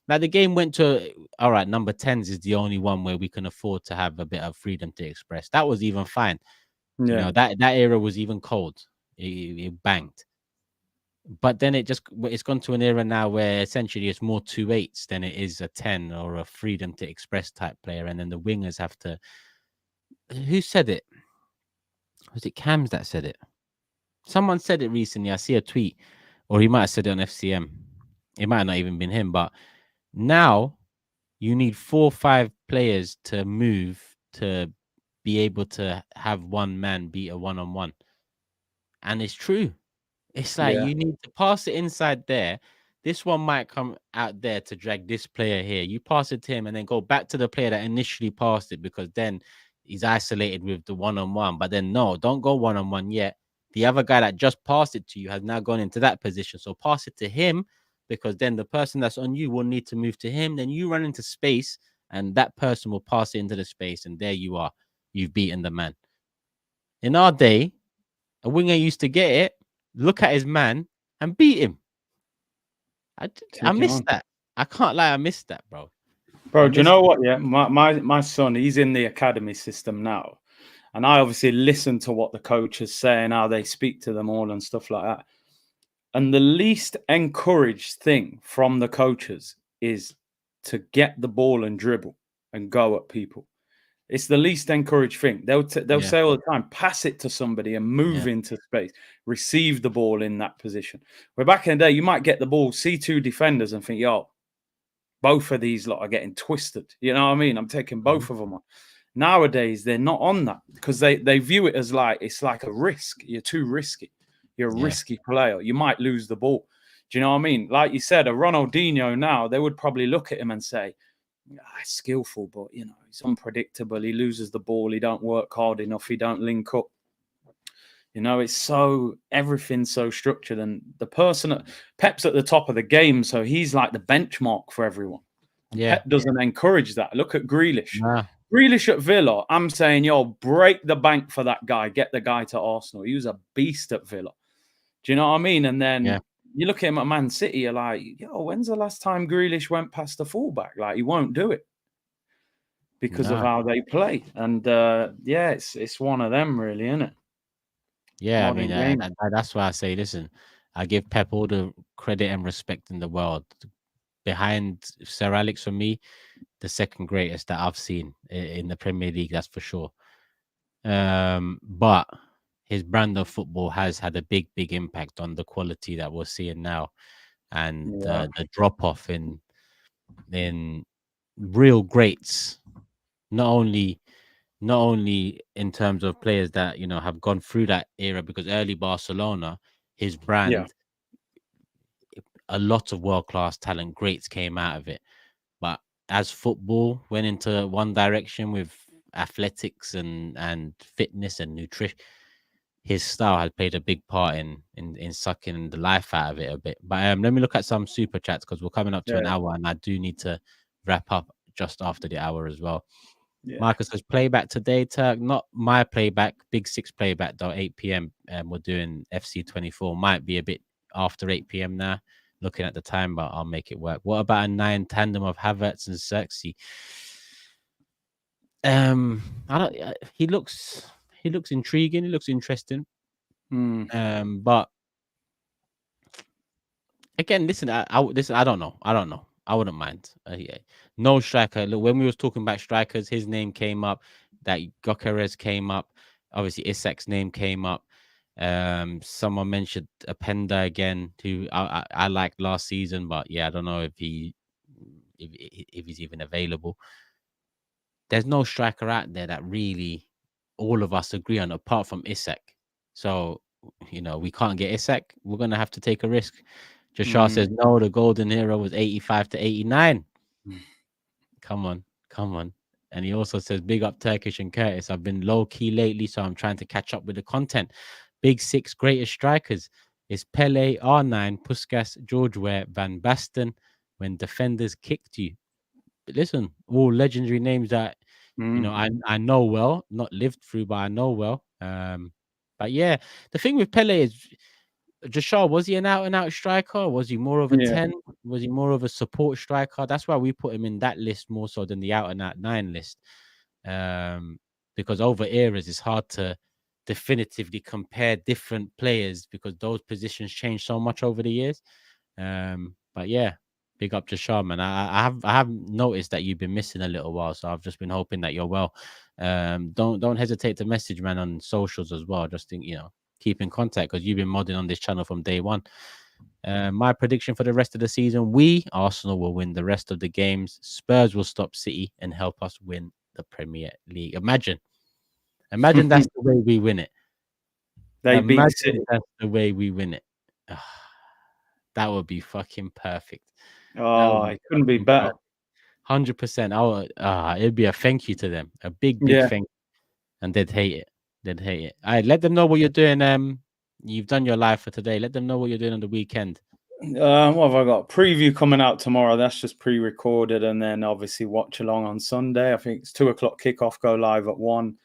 [SPEAKER 1] like the game went to all right. Number 10s is the only one where we can afford to have a bit of freedom to express. That was even fine. You
[SPEAKER 2] yeah,
[SPEAKER 1] know that era was even cold. It banged. But then it's gone to an era now where essentially it's more 2-8s than it is a 10 or a freedom to express type player, and then the wingers have to. Who said it? Was it Cams that said it? Someone said it recently. I see a tweet, or he might have said it on FCM. It might have not even been him, but now you need 4 or 5 players to move to be able to have one man beat a one-on-one, and it's true. It's like
[SPEAKER 2] yeah.
[SPEAKER 1] you need to pass it inside there. This one might come out there to drag this player here. You pass it to him and then go back to the player that initially passed it because then he's isolated with the one-on-one. But then no, don't go one-on-one yet. The other guy that just passed it to you has now gone into that position. So pass it to him because then the person that's on you will need to move to him. Then you run into space and that person will pass it into the space. And there you are. You've beaten the man. In our day, a winger used to get it, look at his man, and beat him. I
[SPEAKER 2] Take it
[SPEAKER 1] missed
[SPEAKER 2] on.
[SPEAKER 1] that. I can't lie, I missed that, bro. I
[SPEAKER 2] Bro, do you
[SPEAKER 1] missed
[SPEAKER 2] know
[SPEAKER 1] it.
[SPEAKER 2] what? Yeah, my son, he's in the academy system now. And I obviously listen to what the coaches say and how they speak to them all and stuff like that. And the least encouraged thing from the coaches is to get the ball and dribble and go at people. It's the least encouraged thing. They'll
[SPEAKER 1] Yeah,
[SPEAKER 2] say all the time, pass it to somebody and move
[SPEAKER 1] yeah,
[SPEAKER 2] into space, receive the ball in that position. Where back in the day, you might get the ball, see 2 defenders, and think, yo, both of these lot are getting twisted. You know what I mean? I'm taking
[SPEAKER 1] mhm,
[SPEAKER 2] both of them on. Nowadays, they're not on that because they view it as like it's like a risk. You're too risky. You're a
[SPEAKER 1] yeah,
[SPEAKER 2] risky player. You might lose the ball. Do you know what I mean? Like you said, a Ronaldinho now, they would probably look at him and say, skillful, but you know, he's unpredictable. He loses the ball. He don't work hard enough. He don't link up. You know, it's so everything's so structured, and the person Pep's at the top of the game, so he's like the benchmark for everyone. And
[SPEAKER 1] yeah.
[SPEAKER 2] Pep doesn't encourage that. Look at Grealish.
[SPEAKER 1] Nah,
[SPEAKER 2] Grealish at Villa, I'm saying, yo, break the bank for that guy. Get the guy to Arsenal. He was a beast at Villa. Do you know what I mean? And
[SPEAKER 1] yeah,
[SPEAKER 2] then you look at him at Man City, you're like, yo, when's the last time Grealish went past the fullback? Like, he won't do it because of
[SPEAKER 1] nah.
[SPEAKER 2] how they play. And yeah, it's one of them, really, isn't it?
[SPEAKER 1] Yeah, I mean,
[SPEAKER 2] Modern game.
[SPEAKER 1] that's why I say, listen, I give Pep all the credit and respect in the world. Behind Sir Alex, for me, the second greatest that I've seen in the Premier League, that's for sure. But his brand of football has had a big impact on the quality that we're seeing now, and
[SPEAKER 2] Yeah.
[SPEAKER 1] the drop off in real greats. Not only in terms of players that have gone through that era, because early Barcelona, his
[SPEAKER 2] Yeah.
[SPEAKER 1] brand, a lot of world class talent, greats came out of it. But as football went into one direction with athletics and fitness and nutrition, his style has played a big part in sucking the life out of it a bit. But let me look at some super chats because we're coming up to an
[SPEAKER 2] Yeah.
[SPEAKER 1] hour, and I do need to wrap up just after the hour as well.
[SPEAKER 2] Yeah.
[SPEAKER 1] Marcus says playback today, Turk. Not my playback, Big Six playback though. 8 p.m. We're doing FC24. Might be a bit after 8 p.m. now. Looking at the time, but I'll make it work. What about a 9 tandem of Havertz and Xerxes? I don't. He looks intriguing. He looks interesting.
[SPEAKER 2] Mm.
[SPEAKER 1] But again, listen, I don't know. I don't know. I wouldn't mind. Yeah. No striker. Look, when we was talking about strikers, his name came up. That Gokeres came up. Obviously, Isak's name came up. Someone mentioned Apenda again, who I liked last season, but yeah, I don't know if he's even available. There's no striker out there that really all of us agree on, apart from Isak. So we can't get Isak. We're gonna have to take a risk. Joshua says
[SPEAKER 2] Mm.
[SPEAKER 1] no. The golden era was 85 to 89. Come on, come on. And he also says, big up Turkish and Curtis. I've been low key lately, so I'm trying to catch up with the content. Big six greatest strikers is Pele, R9, Puskas, George Ware, Van Basten. When defenders kicked you. But listen, all legendary names that I know well, not lived through, but I know well. But yeah, the thing with Pele is, Jashar, was he an out and out striker? Was he more of a
[SPEAKER 2] Yeah.
[SPEAKER 1] 10? Was he more of a support striker? That's why we put him in that list more so than the out and out 9 list. Because over eras, it's hard to definitively compare different players because those positions change so much over the years. But yeah, big up Jashar, man. I have noticed that you've been missing a little while, so I've just been hoping that you're well. Don't hesitate to message, man, on socials as well. Just think, keep in contact because you've been modding on this channel from day one. My prediction for the rest of the season: Arsenal will win the rest of the games. Spurs will stop City and help us win the Premier League. Imagine that's the way we win it.
[SPEAKER 2] They beat City.
[SPEAKER 1] That's the way we win it. That would be fucking perfect.
[SPEAKER 2] Oh, it couldn't be better.
[SPEAKER 1] 100%. It'd be a thank you to them, a big thank you, and they'd hate it. All right, let them know what you're doing. You've done your live for today. Let them know what you're doing on the weekend.
[SPEAKER 2] What have I got? Preview coming out tomorrow. That's just pre-recorded, and then obviously watch along on Sunday. I think it's 2:00 kickoff. Go live at 1,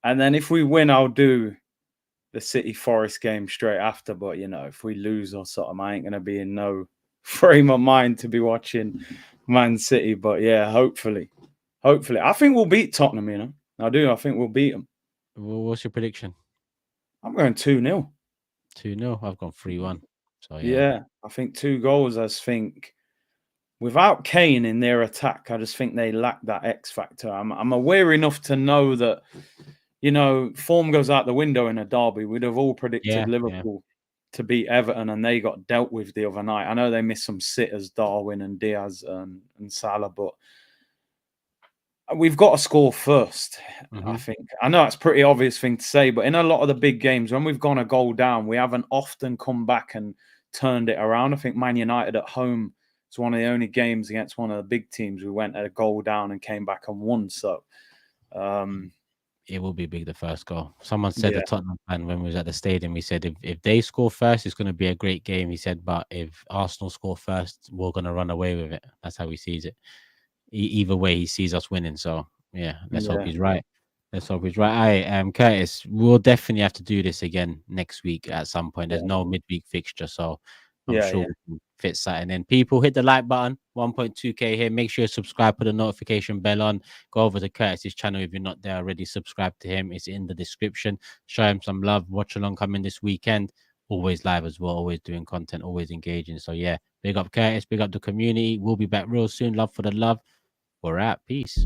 [SPEAKER 2] and then if we win, I'll do the City Forest game straight after. But if we lose or something, I ain't gonna be in no frame of mind to be watching Man City. But yeah, hopefully, I think we'll beat Tottenham. I do. I think we'll beat them.
[SPEAKER 1] What's your prediction?
[SPEAKER 2] I'm going 2-0.
[SPEAKER 1] 2-0. I've gone 3-1. So
[SPEAKER 2] yeah, I think 2 goals. I think without Kane in their attack, I just think they lack that X factor. I'm aware enough to know that form goes out the window in a derby. We'd have all predicted Liverpool to beat Everton, and they got dealt with the other night. I know they missed some sitters, Darwin and Diaz and Salah, but we've got to score first. I think. I know it's a pretty obvious thing to say, but in a lot of the big games, when we've gone a goal down, we haven't often come back and turned it around. I think Man United at home is one of the only games against one of the big teams we went at a goal down and came back and won. So
[SPEAKER 1] it will be big, the first goal. Someone said the Tottenham fan when we was at the stadium, he said if they score first, it's going to be a great game. He said, but if Arsenal score first, we're going to run away with it. That's how he sees it. Either way, he sees us winning. So yeah, let's hope he's right. Curtis, we'll definitely have to do this again next week at some point. There's no midweek fixture, so I'm sure we can fit something in. People, hit the like button, 1.2k here. Make sure you subscribe, put the notification bell on. Go over to Curtis's channel if you're not there already. Subscribe to him. It's in the description. Show him some love. Watch along coming this weekend. Always live as well. Always doing content. Always engaging. So yeah, big up Curtis. Big up the community. We'll be back real soon. Love for the love. We're out. Peace.